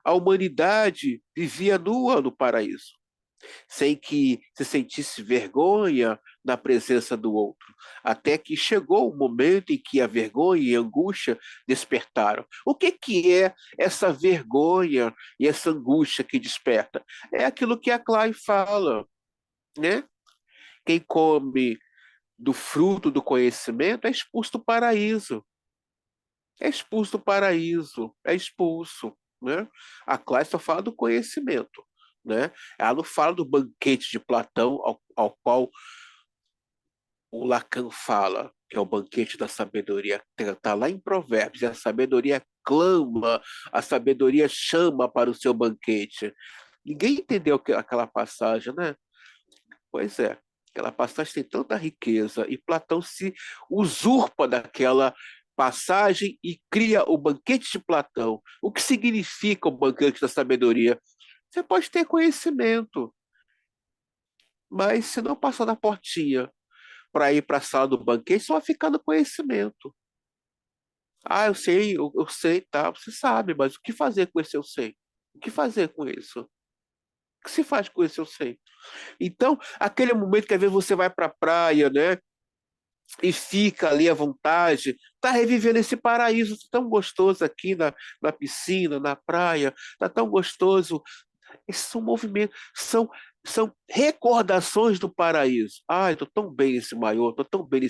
a humanidade vivia nua no paraíso, sem que se sentisse vergonha na presença do outro, até que chegou o momento em que a vergonha e a angústia despertaram. O que é essa vergonha e essa angústia que desperta? É aquilo que a Klein fala, né? Quem come do fruto do conhecimento é expulso do paraíso. É expulso do paraíso, é expulso, né? A Klein só fala do conhecimento, né? Ela não fala do banquete de Platão ao qual o Lacan fala, que é o banquete da sabedoria. Está lá em Provérbios, e a sabedoria clama, a sabedoria chama para o seu banquete. Ninguém entendeu aquela passagem, né? Pois é, aquela passagem tem tanta riqueza e Platão se usurpa daquela passagem e cria o banquete de Platão. O que significa o banquete da sabedoria? Você pode ter conhecimento, mas se não passar na portinha para ir para a sala do banquete, só vai ficar no conhecimento. Ah, eu sei, tá, você sabe, mas o que fazer com esse eu sei? O que fazer com isso? O que se faz com esse eu sei? Então, aquele momento que às vezes você vai para a praia, né? E fica ali à vontade, está revivendo esse paraíso tão gostoso aqui na piscina, na praia, está tão gostoso. Esses são movimentos, são recordações do paraíso. Ai, estou tão bem nesse maiô, estou tão bem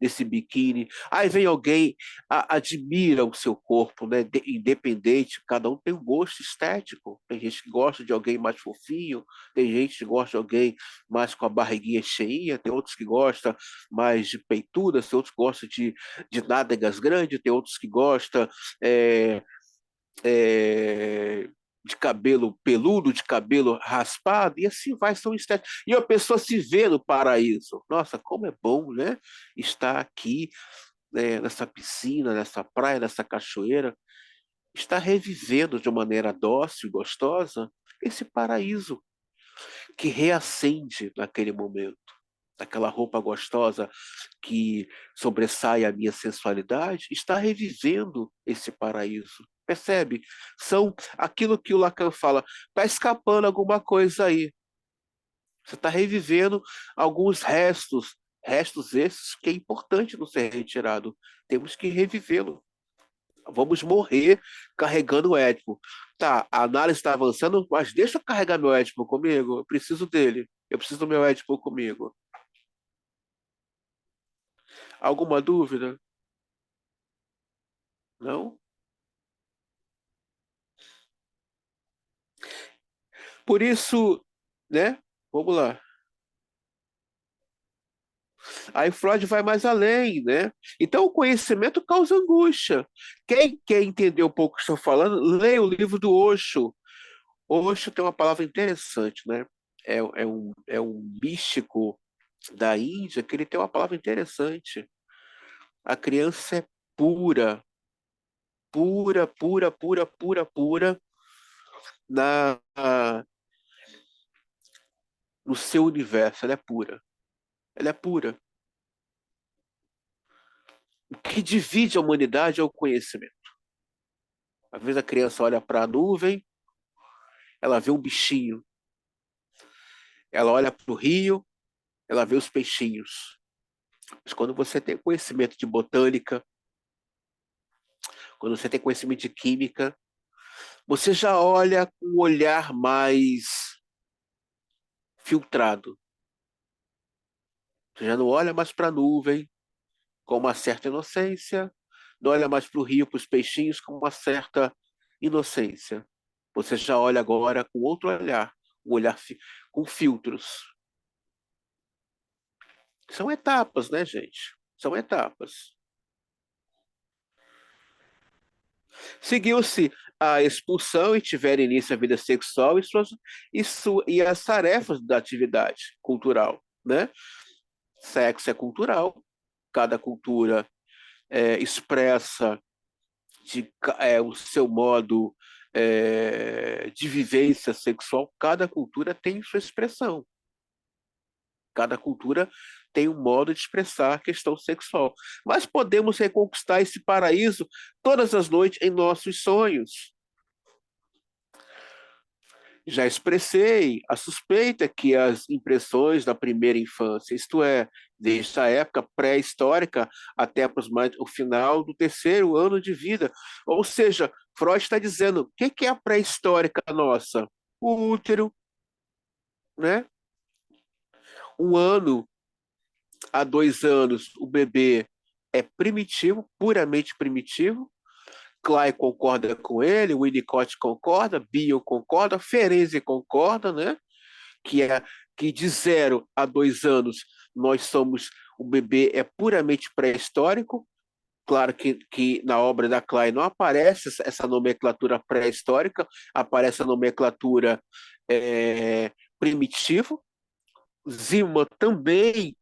nesse biquíni. Aí vem alguém, admira o seu corpo, né? Independente, cada um tem um gosto estético. Tem gente que gosta de alguém mais fofinho, tem gente que gosta de alguém mais com a barriguinha cheinha, tem outros que gostam mais de peitudas, tem outros que gostam de nádegas grandes, tem outros que gostam. É, é, de cabelo peludo, de cabelo raspado, e assim vai, são estéticos. E a pessoa se vê no paraíso. Nossa, como é bom, né? Estar aqui, né, nessa piscina, nessa praia, nessa cachoeira, estar revivendo de maneira dócil e gostosa esse paraíso que reacende naquele momento. Aquela roupa gostosa que sobressai a minha sensualidade, está revivendo esse paraíso. Percebe? São aquilo que o Lacan fala, está escapando alguma coisa aí. Você está revivendo alguns restos, restos esses que é importante não ser retirado. Temos que revivê-lo. Vamos morrer carregando o Édipo. Tá, a análise está avançando, mas deixa eu carregar meu Édipo comigo. Eu preciso dele. Eu preciso do meu Édipo comigo. Alguma dúvida? Não? Por isso, né? Vamos lá. Aí Freud vai mais além, né? Então o conhecimento causa angústia. Quem quer entender um pouco o que estou falando, leia o livro do Osho. Osho tem uma palavra interessante, né? É um místico da Índia que ele tem uma palavra interessante. A criança é pura, pura, pura, pura, pura, pura no seu universo. Ela é pura. Ela é pura. O que divide a humanidade é o conhecimento. Às vezes a criança olha para a nuvem, ela vê um bichinho. Ela olha para o rio, ela vê os peixinhos. Mas quando você tem conhecimento de botânica, quando você tem conhecimento de química, você já olha com um olhar mais filtrado. Você já não olha mais para a nuvem com uma certa inocência, não olha mais para o rio, para os peixinhos com uma certa inocência. Você já olha agora com outro olhar, um olhar com filtros. São etapas, né, gente? São etapas. Seguiu-se a expulsão e tiveram início a vida sexual e as tarefas da atividade cultural, né? Sexo é cultural, cada cultura expressa o seu modo de vivência sexual, cada cultura tem sua expressão. Cada cultura tem um modo de expressar a questão sexual. Mas podemos reconquistar esse paraíso todas as noites em nossos sonhos. Já expressei a suspeita que as impressões da primeira infância, isto é, desde a época pré-histórica até aproximadamente o final do terceiro ano de vida. Ou seja, Freud está dizendo, o que é a pré-histórica nossa? O útero, né? 1 ano a 2 anos, o bebê é primitivo, puramente primitivo. Clay concorda com ele, Winnicott concorda, Bion concorda, Ferenczi concorda, né? Que é que de 0 a 2 anos nós somos o bebê é puramente pré-histórico. Claro que na obra da Klein não aparece essa nomenclatura pré-histórica, aparece a nomenclatura primitivo. Zimmer também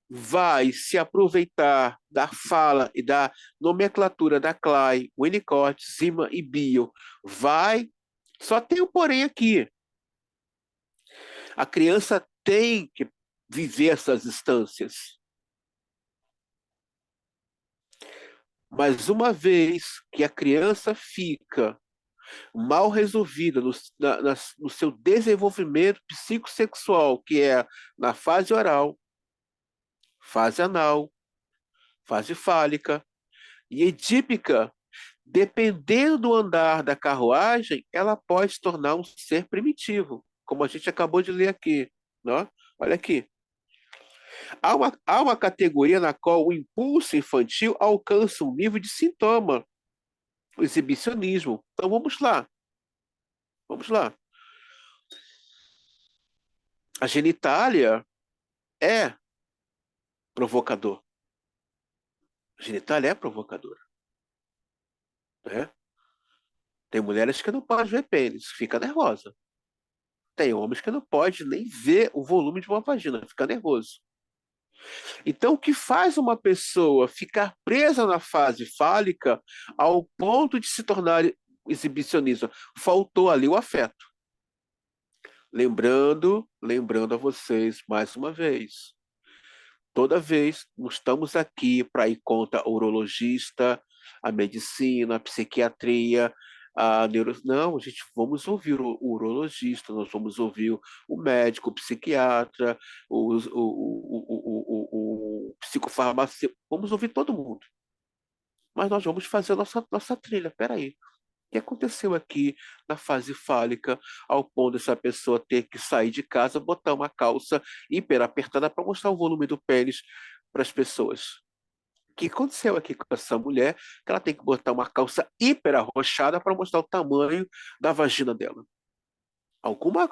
vai se aproveitar da fala e da nomenclatura da Klein, Winnicott, Zimmer e Bion. Vai, só tem um porém aqui. A criança tem que viver essas instâncias. Mas uma vez que a criança fica mal resolvida no seu desenvolvimento psicossexual, que é na fase oral, fase anal, fase fálica e edípica, dependendo do andar da carruagem, ela pode se tornar um ser primitivo, como a gente acabou de ler aqui. Né? Olha aqui. Há uma categoria na qual o impulso infantil alcança um nível de sintoma, o exibicionismo. Então vamos lá, vamos lá. A genitália é provocador. A genitália é provocadora, né? Tem mulheres que não podem ver pênis, fica nervosa. Tem homens que não podem nem ver o volume de uma vagina, fica nervoso. Então, o que faz uma pessoa ficar presa na fase fálica ao ponto de se tornar exibicionista? Faltou ali o afeto. Lembrando a vocês mais uma vez, toda vez não estamos aqui para ir contra o urologista, a medicina, a psiquiatria, a neuro... Não, a gente vamos ouvir o urologista, nós vamos ouvir o médico, o psiquiatra, o psicofarmacêutico, vamos ouvir todo mundo. Mas nós vamos fazer a nossa trilha. Peraí. O que aconteceu aqui na fase fálica, ao ponto dessa pessoa ter que sair de casa, botar uma calça hiper apertada para mostrar o volume do pênis para as pessoas? O que aconteceu aqui com essa mulher, que ela tem que botar uma calça hiper arrochada para mostrar o tamanho da vagina dela? Alguma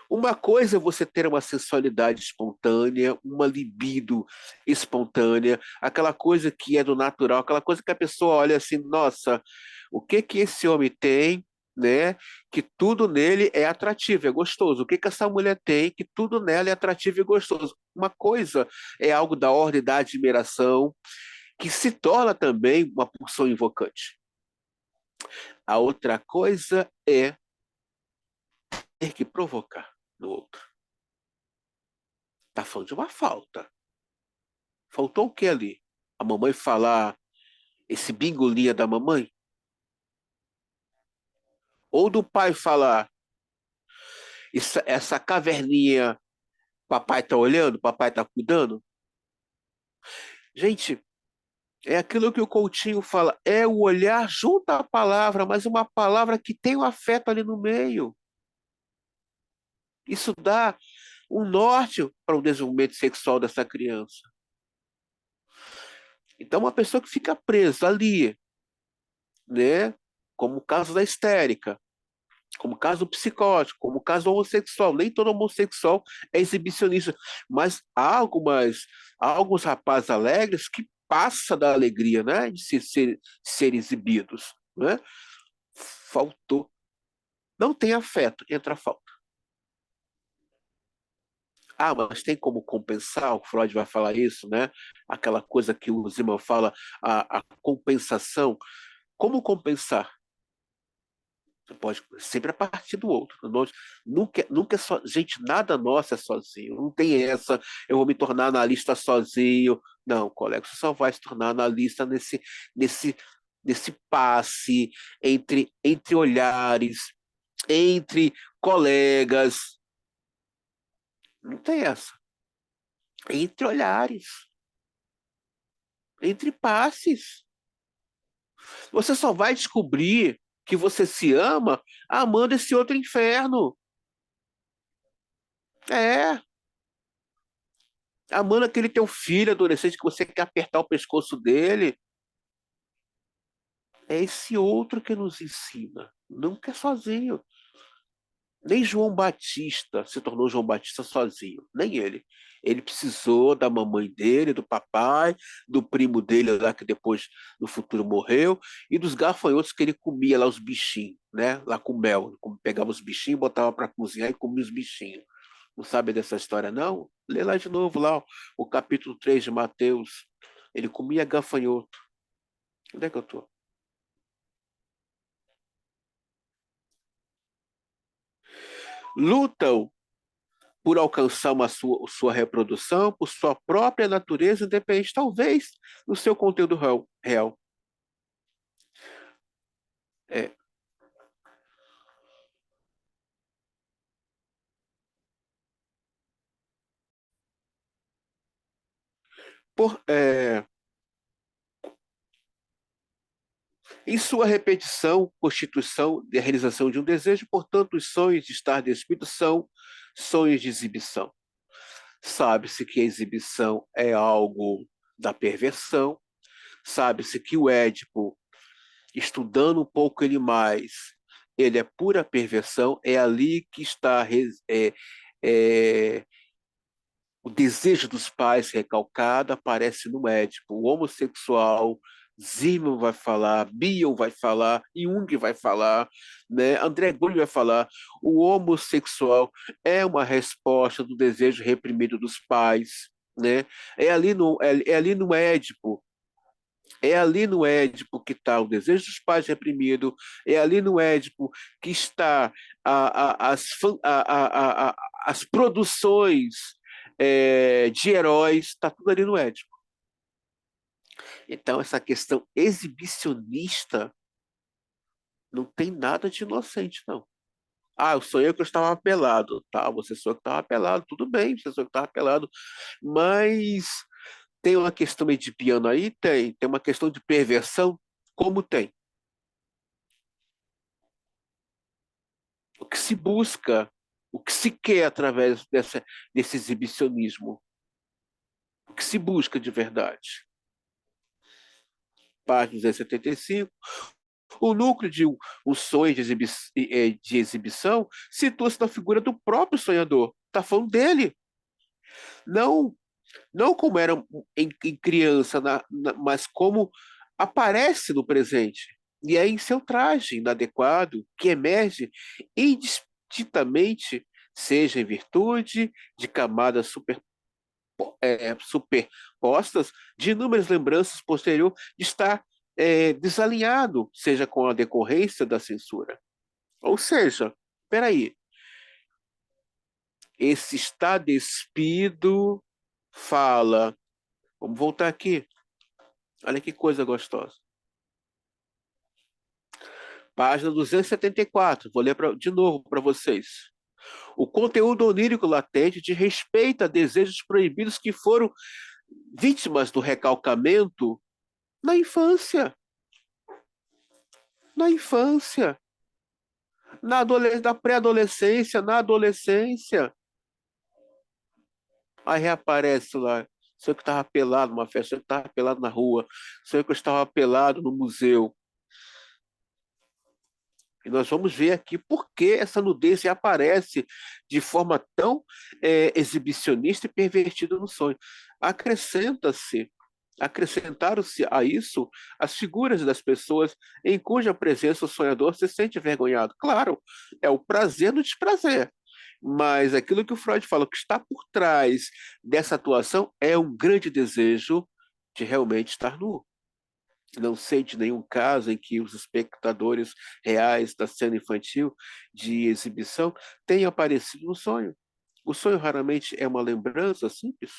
uma coisa é você ter uma sensualidade espontânea, uma libido espontânea, aquela coisa que é do natural, aquela coisa que a pessoa olha assim, nossa, o que que esse homem tem, né? Que tudo nele é atrativo, é gostoso. O que que essa mulher tem que tudo nela é atrativo e gostoso? Uma coisa é algo da ordem da admiração, que se torna também uma pulsão invocante. A outra coisa é ter que provocar no outro. Tá falando de uma falta. Faltou o que ali? A mamãe falar esse bingolinha da mamãe? Ou do pai falar essa caverninha, papai tá olhando, papai tá cuidando? Gente, é aquilo que o Coutinho fala, é o olhar junto à palavra, mas uma palavra que tem o afeto ali no meio. Isso dá um norte para o desenvolvimento sexual dessa criança. Então, uma pessoa que fica presa ali, né? Como o caso da histérica, como caso psicótico, como caso homossexual. Nem todo homossexual é exibicionista, mas há alguns rapazes alegres que passa da alegria, né, de ser exibidos, né? Faltou. Não tem afeto, entra a falta. Ah, mas tem como compensar? O Freud vai falar isso, né? Aquela coisa que o Zimmer fala, a compensação. Como compensar? Você pode sempre a partir do outro. Nunca é só. Gente, nada nosso é sozinho. Não tem essa, eu vou me tornar analista sozinho. Não, colega, você só vai se tornar analista nesse, nesse passe entre olhares, entre colegas. Não tem essa. Entre olhares, entre passes. Você só vai descobrir que você se ama amando esse outro inferno. É, amando aquele teu filho adolescente que você quer apertar o pescoço dele. É esse outro que nos ensina. Nunca é sozinho. Nem João Batista se tornou João Batista sozinho. Nem ele. Ele precisou da mamãe dele, do papai, do primo dele lá que depois no futuro morreu, e dos gafanhotos que ele comia lá, os bichinhos, né? Lá com mel. Pegava os bichinhos, botava para cozinhar e comia os bichinhos. Não sabe dessa história, não? Lê lá de novo, lá, o capítulo 3 de Mateus. Ele comia gafanhoto. Onde é que eu tô? Lutam por alcançar sua reprodução, por sua própria natureza independente, talvez do seu conteúdo real. É, por, é, em sua repetição, constituição e realização de um desejo, portanto, os sonhos de estar despido são sonhos de exibição. Sabe-se que a exibição é algo da perversão, sabe-se que o Édipo, estudando um pouco ele mais, ele é pura perversão, é ali que está é, o desejo dos pais recalcado aparece no Édipo. O homossexual Zimmermann vai falar, Bion vai falar, Jung vai falar, né? André Gomes vai falar. O homossexual é uma resposta do desejo reprimido dos pais, né? É ali no Édipo. É ali no Édipo que está o desejo dos pais reprimido, é ali no Édipo que está as produções de heróis, está tudo ali no Édipo. Então, essa questão exibicionista não tem nada de inocente, não. Ah, eu sonhei que eu estava pelado. Tá, você sonhou que estava pelado, tudo bem, você sonhou que estava pelado. Mas tem uma questão meio de piano aí? Tem. Tem uma questão de perversão? Como tem? O que se busca, o que se quer através desse exibicionismo? O que se busca de verdade? Página 275. O núcleo de um sonho de exibição situa-se na figura do próprio sonhador. Está falando dele. Não, não como era em criança, mas como aparece no presente. E é em seu traje inadequado que emerge indistintamente, seja em virtude de camadas superpostas, de inúmeras lembranças posterior de estar desalinhado, seja com a decorrência da censura. Ou seja, peraí, esse está despido fala. Vamos voltar aqui. Olha que coisa gostosa. Página 274. Vou ler de novo para vocês. O conteúdo onírico latente de respeito a desejos proibidos que foram vítimas do recalcamento na infância. Na infância. Na pré-adolescência, na adolescência. Aí reaparece lá. Sei que eu estava pelado numa festa, sei que eu estava pelado na rua, sei que eu estava pelado no museu. E nós vamos ver aqui por que essa nudez aparece de forma tão exibicionista e pervertida no sonho. Acrescenta-se, acrescentaram-se a isso as figuras das pessoas em cuja presença o sonhador se sente envergonhado. Claro, é o prazer no desprazer. Mas aquilo que o Freud fala, que está por trás dessa atuação é um grande desejo de realmente estar nu. Não sei de nenhum caso em que os espectadores reais da cena infantil de exibição tenham aparecido no sonho. O sonho raramente é uma lembrança simples.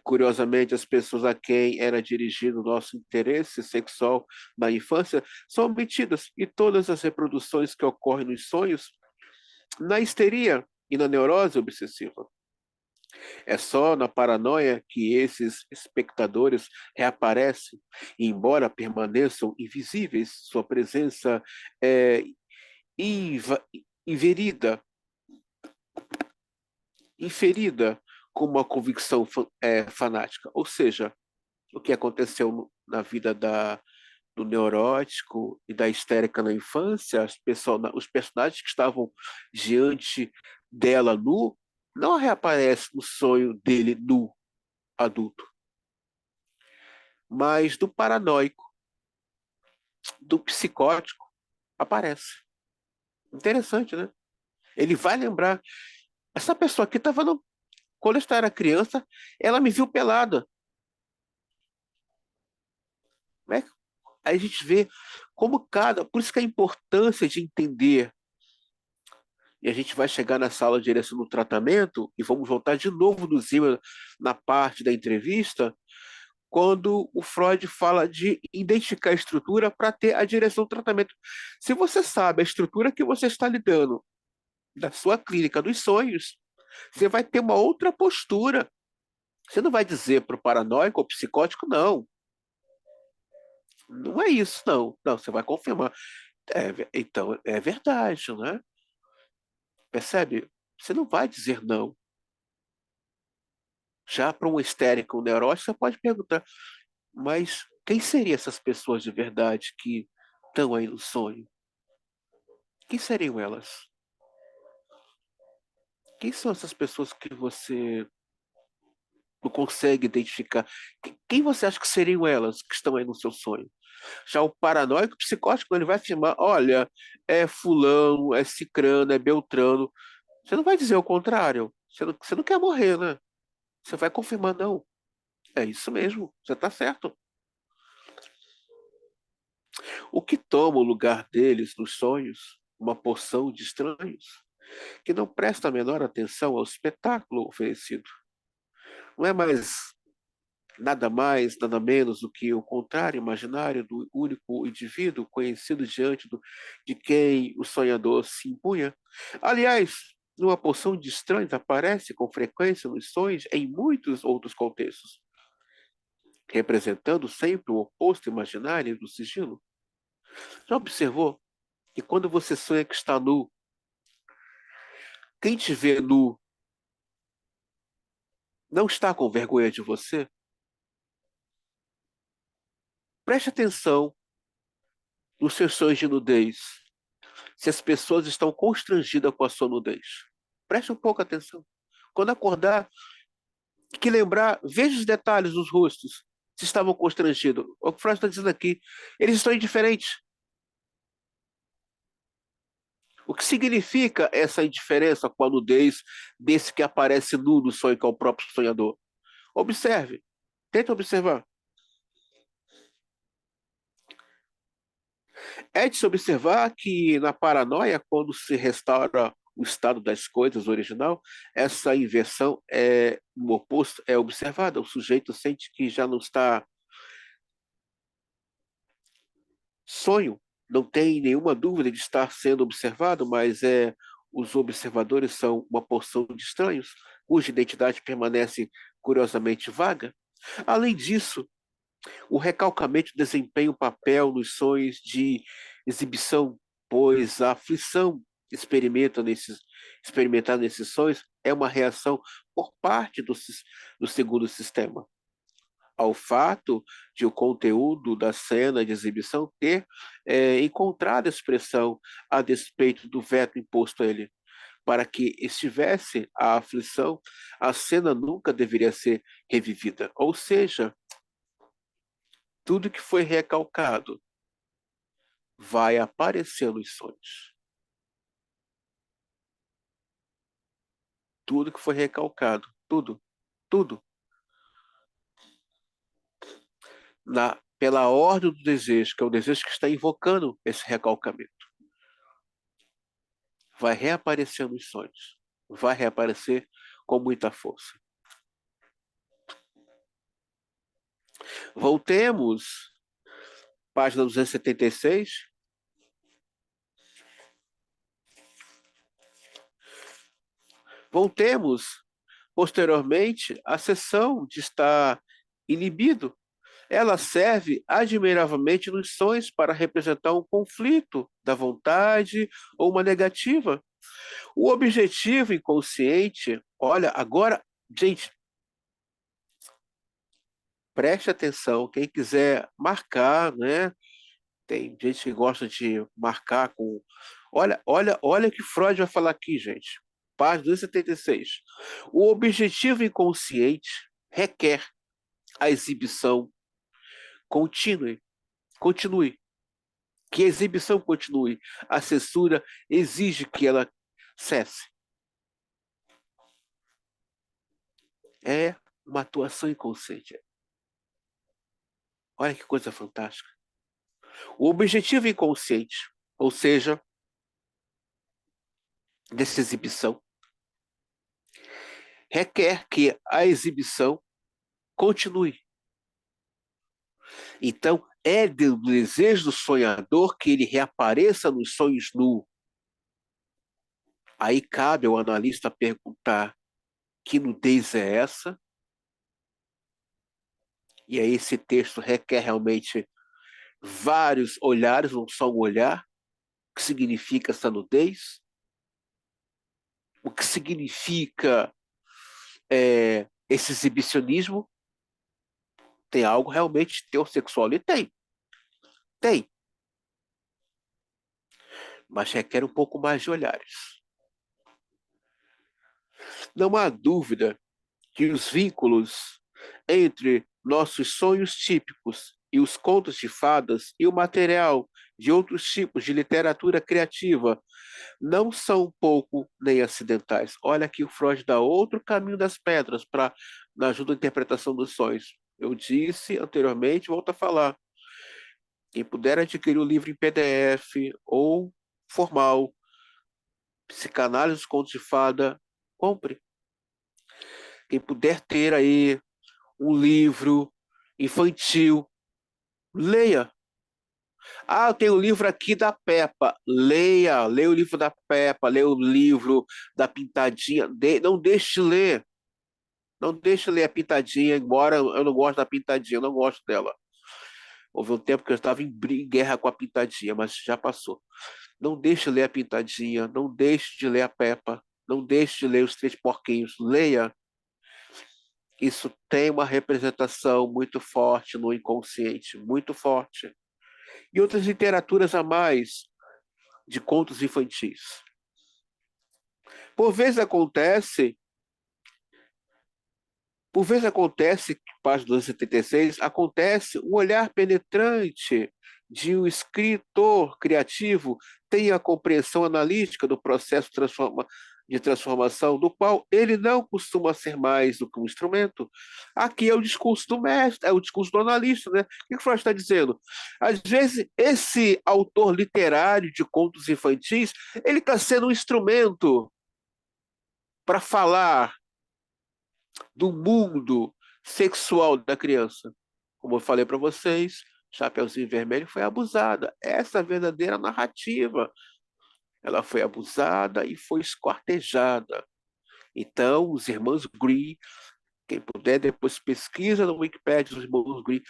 Curiosamente, as pessoas a quem era dirigido o nosso interesse sexual na infância são omitidas, e todas as reproduções que ocorrem nos sonhos, na histeria e na neurose obsessiva. É só na paranoia que esses espectadores reaparecem, e embora permaneçam invisíveis, sua presença é inverida, inferida como uma convicção fanática. Ou seja, o que aconteceu na vida do neurótico e da histérica na infância, os personagens que estavam diante dela nu, não reaparecem no sonho dele nu, adulto, mas do paranoico, do psicótico, aparece. Interessante, né? Ele vai lembrar. Essa pessoa aqui estava no. Quando eu era criança, ela me viu pelada. Né? Aí a gente vê como cada. Por isso que a importância de entender. E a gente vai chegar na sala de direção do tratamento e vamos voltar de novo no Zimmer na parte da entrevista, quando o Freud fala de identificar a estrutura para ter a direção do tratamento. Se você sabe a estrutura que você está lidando da sua clínica dos sonhos, você vai ter uma outra postura. Você não vai dizer para o paranoico ou psicótico, não. Não é isso, não. Não, você vai confirmar. Então, é verdade, né? Percebe? Você não vai dizer não. Já para um histérico, um neurótico, você pode perguntar, mas quem seriam essas pessoas de verdade que estão aí no sonho? Quem seriam elas? Quem são essas pessoas que você não consegue identificar. Quem você acha que seriam elas que estão aí no seu sonho? Já o paranoico psicótico, ele vai afirmar, olha, é fulano, é cicrano, é beltrano. Você não vai dizer o contrário. Você não quer morrer, né? Você vai confirmar, não. É isso mesmo, você está certo. O que toma o lugar deles nos sonhos? Uma porção de estranhos que não presta a menor atenção ao espetáculo oferecido. Não é mais, nada menos do que o contrário imaginário do único indivíduo conhecido de quem o sonhador se impunha. Aliás, uma porção de estranhos aparece com frequência nos sonhos em muitos outros contextos, representando sempre o oposto imaginário do sigilo. Já observou que quando você sonha que está nu, quem te vê nu não está com vergonha de você? Preste atenção nos seus sonhos de nudez, se as pessoas estão constrangidas com a sua nudez. Preste um pouco atenção. Quando acordar, que lembrar, veja os detalhes dos rostos, se estavam constrangidos. O que o Freud está dizendo aqui, eles estão indiferentes. O que significa essa indiferença com a nudez desse que aparece nu no sonho, que é o próprio sonhador? Observe, tenta observar. É de se observar que na paranoia, quando se restaura o estado das coisas original, essa inversão é o oposto, é observada. O sujeito sente que já não está sonho, não tem nenhuma dúvida de estar sendo observado, mas os observadores são uma porção de estranhos, cuja identidade permanece curiosamente vaga. Além disso, o recalcamento desempenha um papel nos sonhos de exibição, pois a aflição experimentada nesses sonhos é uma reação por parte do segundo sistema ao fato de o conteúdo da cena de exibição ter encontrado expressão a despeito do veto imposto a ele. Para que estivesse a aflição, a cena nunca deveria ser revivida. Ou seja, tudo que foi recalcado vai aparecer nos sonhos. Tudo que foi recalcado, tudo, pela ordem do desejo, que é o desejo que está invocando esse recalcamento, vai reaparecer nos sonhos. Vai reaparecer com muita força. Voltemos, página 276. Voltemos, posteriormente, à sessão de estar inibido. Ela serve admiravelmente nos sonhos para representar um conflito da vontade ou uma negativa. O objetivo inconsciente, olha, agora, gente, preste atenção, quem quiser marcar, né? Tem gente que gosta de marcar com. Olha o que Freud vai falar aqui, gente. Página 276. O objetivo inconsciente requer a exibição contínua. Continue. Que a exibição continue. A censura exige que ela cesse. É uma atuação inconsciente. Olha que coisa fantástica. O objetivo inconsciente, ou seja, dessa exibição, requer que a exibição continue. Então, é do desejo do sonhador que ele reapareça nos sonhos nu. Aí cabe ao analista perguntar que nudez é essa? E aí esse texto requer realmente vários olhares, não só um olhar. O que significa essa nudez? O que significa esse exibicionismo? Tem algo realmente teossexual? E tem, mas requer um pouco mais de olhares. Não há dúvida que os vínculos entre nossos sonhos típicos e os contos de fadas e o material de outros tipos de literatura criativa não são pouco nem acidentais. Olha aqui o Freud dá outro caminho das pedras para na ajuda à interpretação dos sonhos. Eu disse anteriormente, volto a falar. Quem puder adquirir o livro em PDF ou formal, Psicanálise dos Contos de Fada, compre. Quem puder ter aí um livro infantil, leia. Ah, eu tenho o livro aqui da Peppa. Leia, leia o livro da Peppa, leia o livro da Pintadinha. Não deixe de ler. Não deixe de ler a Pintadinha, embora eu não goste da Pintadinha, eu não gosto dela. Houve um tempo que eu estava em guerra com a Pintadinha, mas já passou. Não deixe de ler a Pintadinha, não deixe de ler a Peppa, não deixe de ler os Três Porquinhos. Leia. Isso tem uma representação muito forte no inconsciente, muito forte. E outras literaturas a mais de contos infantis. Por vezes acontece, por vezes acontece, página 276, acontece um olhar penetrante de um escritor criativo tem a compreensão analítica do processo de transformação, do qual ele não costuma ser mais do que um instrumento. Aqui é o discurso do mestre, é o discurso do analista, né? O que Freud está dizendo? Às vezes, esse autor literário de contos infantis, ele está sendo um instrumento para falar do mundo sexual da criança. Como eu falei para vocês, Chapeuzinho Vermelho foi abusada. Essa é a verdadeira narrativa. Ela foi abusada e foi esquartejada. Então, os irmãos Green, quem puder, depois pesquisa no Wikipedia, os irmãos Green,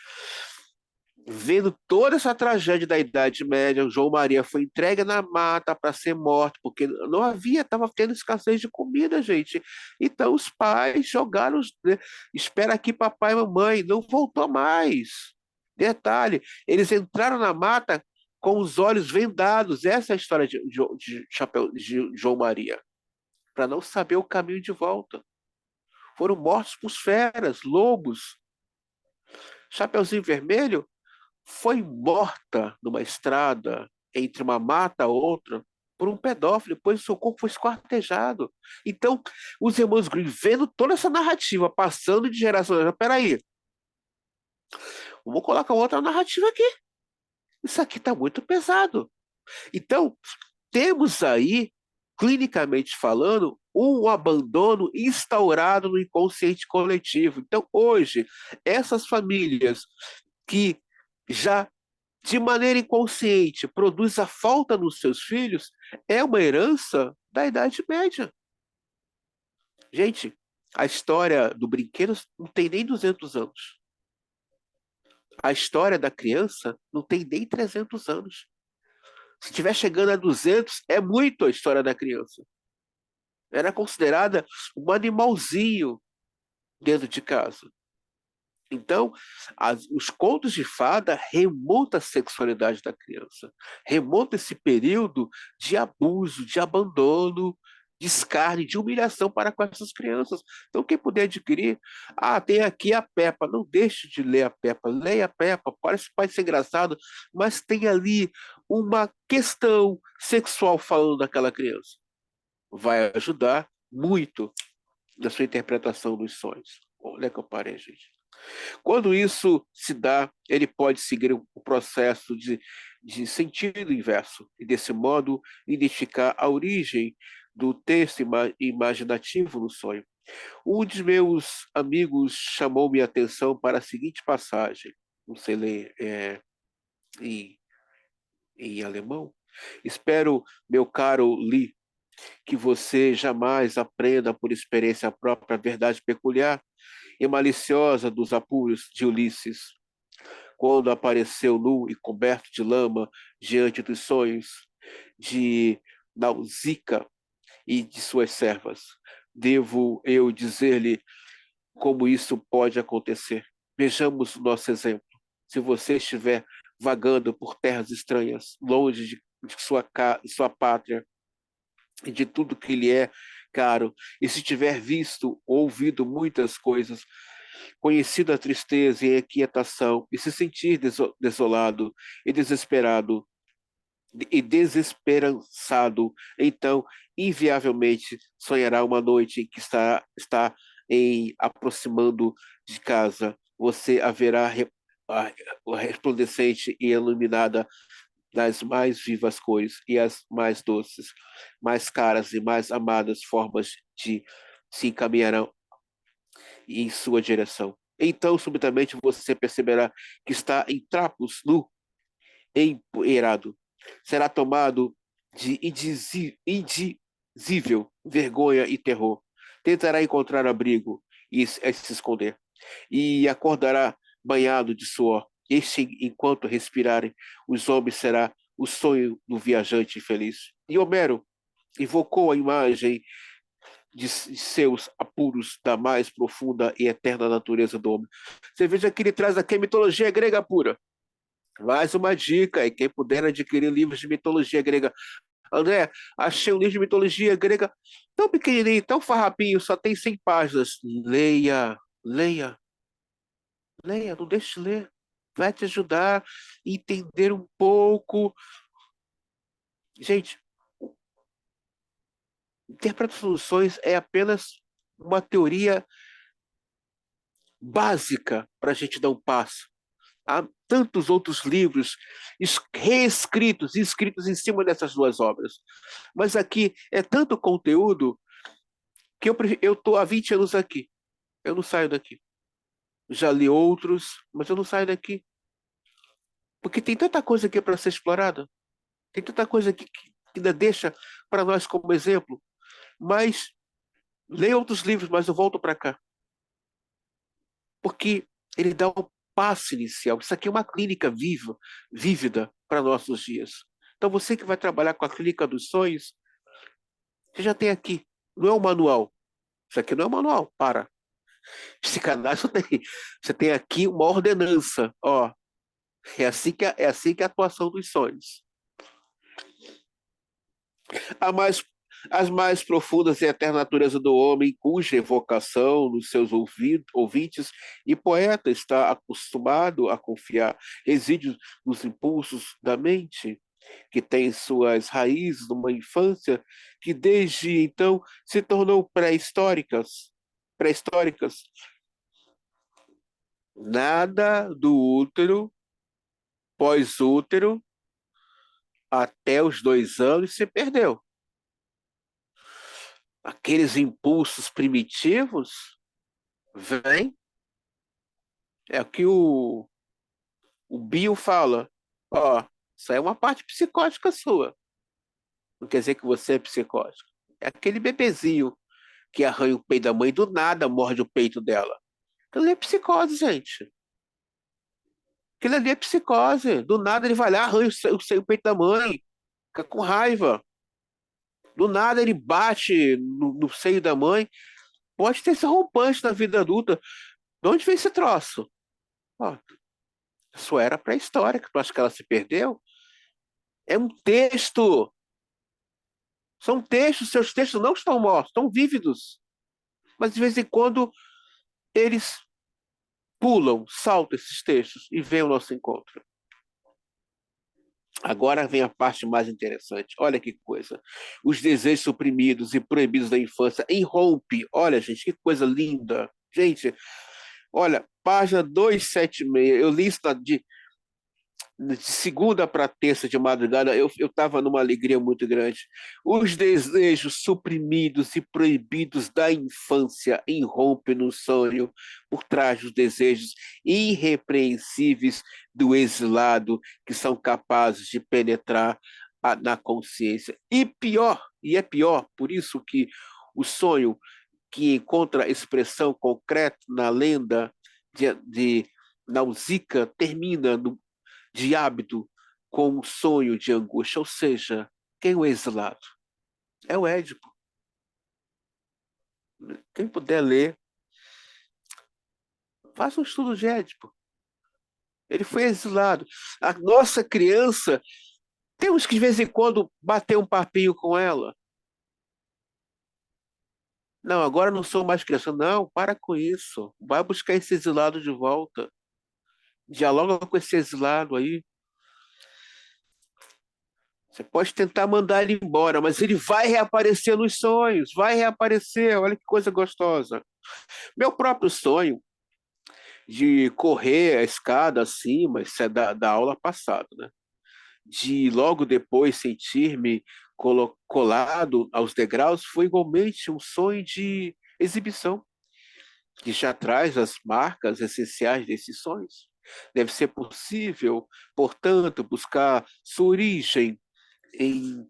vendo toda essa tragédia da Idade Média, o João Maria foi entregue na mata para ser morto, porque não havia, estava tendo escassez de comida, gente. Então os pais jogaram, né, espera aqui papai e mamãe, não voltou mais. Detalhe, eles entraram na mata com os olhos vendados. Essa é a história de João Maria, para não saber o caminho de volta. Foram mortos por feras, lobos. Chapeuzinho Vermelho foi morta numa estrada entre uma mata e outra por um pedófilo, depois o seu corpo foi esquartejado. Então, os irmãos Grimm, vendo toda essa narrativa passando de geração, peraí, vamos colocar outra narrativa aqui. Isso aqui está muito pesado. Então, temos aí, clinicamente falando, um abandono instaurado no inconsciente coletivo. Então, hoje, essas famílias que já de maneira inconsciente produz a falta nos seus filhos é uma herança da Idade Média. Gente, a história do brinquedo não tem nem 200 anos. A história da criança não tem nem 300 anos. Se estiver chegando a 200, é muito a história da criança. Era considerada um animalzinho dentro de casa. Então, os contos de fada remontam a sexualidade da criança, remonta esse período de abuso, de abandono, de escárnio, de humilhação para com essas crianças. Então, quem puder adquirir, tem aqui a Peppa, não deixe de ler a Peppa, leia a Peppa, pode ser engraçado, mas tem ali uma questão sexual falando daquela criança. Vai ajudar muito na sua interpretação dos sonhos. Onde é que eu parei, gente? Quando isso se dá, ele pode seguir o processo de sentido inverso e, desse modo, identificar a origem do texto imaginativo no sonho. Um dos meus amigos chamou minha atenção para a seguinte passagem, não sei ler em, em alemão. Espero, meu caro Lee, que você jamais aprenda por experiência própria a verdade peculiar e maliciosa dos apuros de Ulisses, quando apareceu nu e coberto de lama diante dos sonhos de Nausicaa e de suas servas. Devo eu dizer-lhe como isso pode acontecer? Vejamos o nosso exemplo. Se você estiver vagando por terras estranhas, longe de sua pátria e de tudo que lhe é caro, e se tiver visto ou ouvido muitas coisas, conhecido a tristeza e a inquietação, e se sentir desolado e desesperado e desesperançado, então inviavelmente sonhará uma noite em que está aproximando de casa. Você haverá a, resplandecente e iluminada das mais vivas cores e as mais doces, mais caras e mais amadas formas de se encaminharão em sua direção. Então, subitamente, você perceberá que está em trapos nu, empoeirado. Será tomado de indizível vergonha e terror. Tentará encontrar abrigo e se esconder. E acordará banhado de suor. Este, enquanto respirarem, os homens será o sonho do viajante infeliz. E Homero invocou a imagem de seus apuros da mais profunda e eterna natureza do homem. Você veja que ele traz aqui a mitologia grega pura. Mais uma dica, e quem puder adquirir livros de mitologia grega. André, achei um livro de mitologia grega tão pequenininho, tão farrapinho, só tem 100 páginas. Leia, leia, leia, não deixe de ler. Vai te ajudar a entender um pouco. Gente, interpretação de soluções é apenas uma teoria básica para a gente dar um passo. Há tantos outros livros reescritos e escritos em cima dessas duas obras. Mas aqui é tanto conteúdo que eu estou há 20 anos aqui. Eu não saio daqui. Já li outros, mas eu não saio daqui. Porque tem tanta coisa aqui para ser explorada. Tem tanta coisa aqui que ainda deixa para nós como exemplo. Mas leio outros livros, mas eu volto para cá. Porque ele dá um passo inicial. Isso aqui é uma clínica viva, vívida para nossos dias. Então você que vai trabalhar com a clínica dos sonhos, você já tem aqui. Não é um manual. Isso aqui não é um manual. Para. Psicanálise você tem. Você tem aqui uma ordenança. Ó, é assim que é a atuação dos sonhos. A mais, as mais profundas e eterna natureza do homem, cuja evocação nos seus ouvintes e poeta está acostumado a confiar, reside nos impulsos da mente, que tem suas raízes numa infância que desde então se tornou pré-históricas. Nada do útero, pós-útero, até os 2 anos se perdeu. Aqueles impulsos primitivos vêm, é o que o Bill fala, ó, isso aí é uma parte psicótica sua. Não quer dizer que você é psicótico. É aquele bebezinho que arranha o peito da mãe do nada, morde o peito dela. Aquilo ali é psicose, gente. Aquilo ali é psicose. Do nada ele vai lá, arranha o peito da mãe, fica com raiva. Do nada ele bate no seio da mãe. Pode ter esse rompante na vida adulta. De onde vem esse troço? Ó, isso era pré-histórica. Tu acha que ela se perdeu? É um texto. São textos. Seus textos não estão mortos, estão vívidos. Mas de vez em quando eles pulam, saltam esses textos e vêm ao nosso encontro. Agora vem a parte mais interessante. Olha que coisa. Os desejos suprimidos e proibidos da infância irrompe. Olha, gente, que coisa linda. Gente, olha, página 276. Eu li isso de segunda para terça de madrugada, eu estava numa alegria muito grande. Os desejos suprimidos e proibidos da infância irrompem no sonho por trás dos desejos irrepreensíveis do exilado que são capazes de penetrar na consciência. E é pior, por isso que o sonho que encontra expressão concreta na lenda de Nausicaa termina no de hábito com um sonho de angústia, ou seja, quem é o exilado? É o Édipo. Quem puder ler, faça um estudo de Édipo. Ele foi exilado. A nossa criança, temos que de vez em quando bater um papinho com ela. Não, agora não sou mais criança. Não, para com isso. Vai buscar esse exilado de volta. Dialoga com esse exilado aí. Você pode tentar mandar ele embora, mas ele vai reaparecer nos sonhos. Vai reaparecer. Olha que coisa gostosa. Meu próprio sonho de correr a escada acima, isso é da aula passada, né? De logo depois sentir-me colado aos degraus foi igualmente um sonho de exibição, que já traz as marcas essenciais desses sonhos. Deve ser possível, portanto, buscar sua origem em,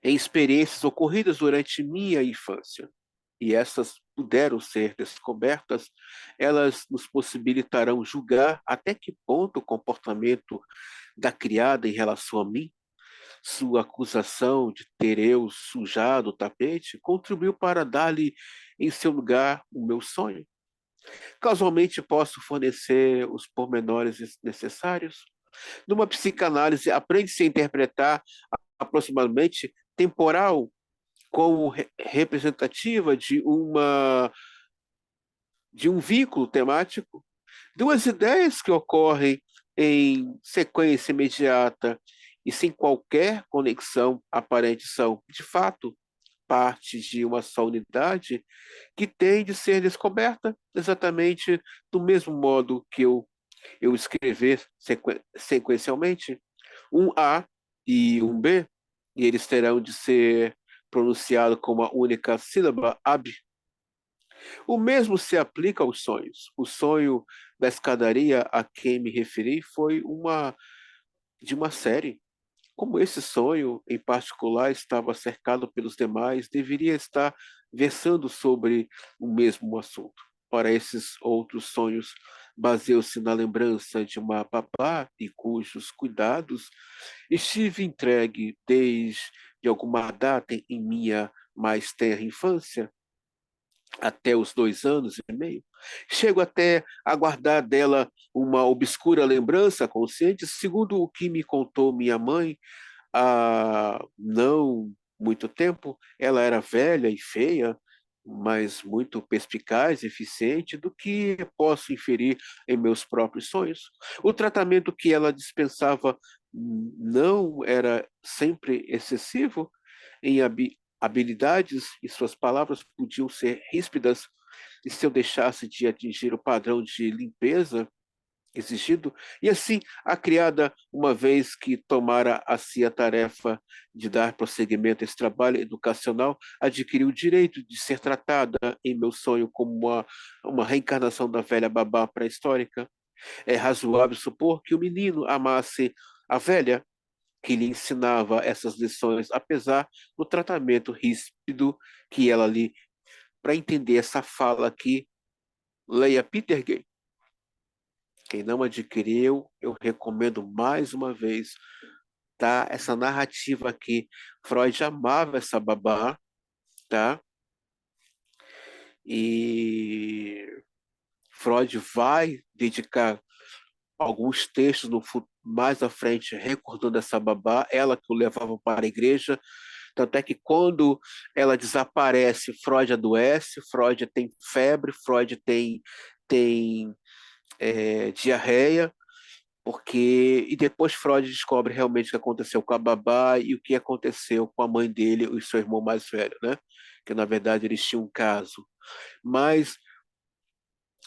em experiências ocorridas durante minha infância. E essas puderam ser descobertas, elas nos possibilitarão julgar até que ponto o comportamento da criada em relação a mim, sua acusação de ter eu sujado o tapete, contribuiu para dar-lhe em seu lugar o meu sonho. Casualmente, posso fornecer os pormenores necessários. Numa psicanálise, aprende-se a interpretar aproximadamente temporal como representativa de um vínculo temático, duas ideias que ocorrem em sequência imediata e sem qualquer conexão aparente são, de fato, parte de uma só unidade que tem de ser descoberta exatamente do mesmo modo que eu escrever sequencialmente um A e um B, e eles terão de ser pronunciados com uma única sílaba, ab. O mesmo se aplica aos sonhos. O sonho da escadaria a quem me referi foi de uma série. Como esse sonho, em particular, estava cercado pelos demais, deveria estar versando sobre o mesmo assunto. Ora, esses outros sonhos baseiam-se na lembrança de uma babá e cujos cuidados estive entregue desde alguma data em minha mais tenra infância, até os 2 anos e meio. Chego até a guardar dela uma obscura lembrança consciente, segundo o que me contou minha mãe, há não muito tempo, ela era velha e feia, mas muito perspicaz, eficiente, do que posso inferir em meus próprios sonhos. O tratamento que ela dispensava não era sempre excessivo em habilidades, e suas palavras podiam ser ríspidas, e se eu deixasse de atingir o padrão de limpeza exigido, e assim a criada, uma vez que tomara a si a tarefa de dar prosseguimento a esse trabalho educacional, adquiriu o direito de ser tratada em meu sonho como uma reencarnação da velha babá pré-histórica. É razoável supor que o menino amasse a velha que lhe ensinava essas lições, apesar do tratamento ríspido que ela lhe, para entender essa fala aqui, leia Peter Gay. Quem não adquiriu, eu recomendo mais uma vez, tá? Essa narrativa aqui. Freud amava essa babá, tá? E Freud vai dedicar alguns textos mais à frente recordando essa babá, ela que o levava para a igreja. Tanto é que quando ela desaparece, Freud adoece, Freud tem febre, Freud tem diarreia, porque e depois Freud descobre realmente o que aconteceu com a babá e o que aconteceu com a mãe dele e seu irmão mais velho, né? Que na verdade eles tinham um caso. Mas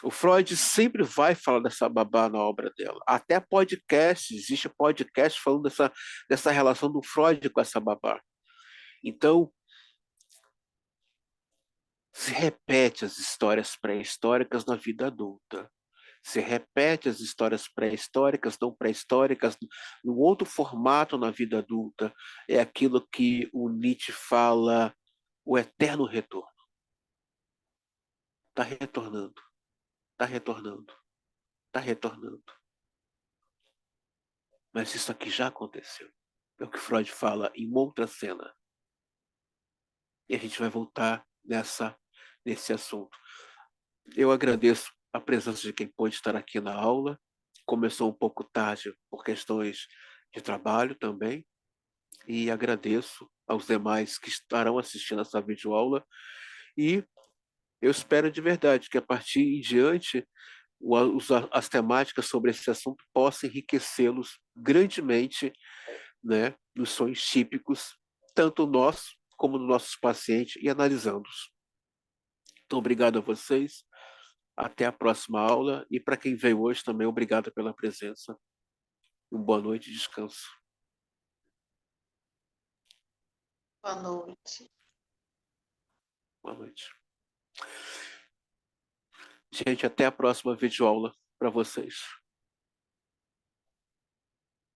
o Freud sempre vai falar dessa babá na obra dela. Até podcast, existe podcast falando dessa relação do Freud com essa babá. Então, se repete as histórias pré-históricas na vida adulta. Se repete as histórias pré-históricas, não pré-históricas, num outro formato na vida adulta. É aquilo que o Nietzsche fala, o eterno retorno. Está retornando, está retornando, está retornando. Mas isso aqui já aconteceu. É o que Freud fala em uma outra cena. E a gente vai voltar nesse assunto. Eu agradeço a presença de quem pôde estar aqui na aula. Começou um pouco tarde por questões de trabalho também. e agradeço aos demais que estarão assistindo essa videoaula e eu espero de verdade que a partir em diante as temáticas sobre esse assunto possam enriquecê-los grandemente, né, nos sonhos típicos, tanto nós como nos nossos pacientes, e analisando-os. Então, obrigado a vocês. Até a próxima aula. E para quem veio hoje também, obrigado pela presença. Uma boa noite e descanso. Boa noite. Boa noite. Gente, até a próxima videoaula para vocês.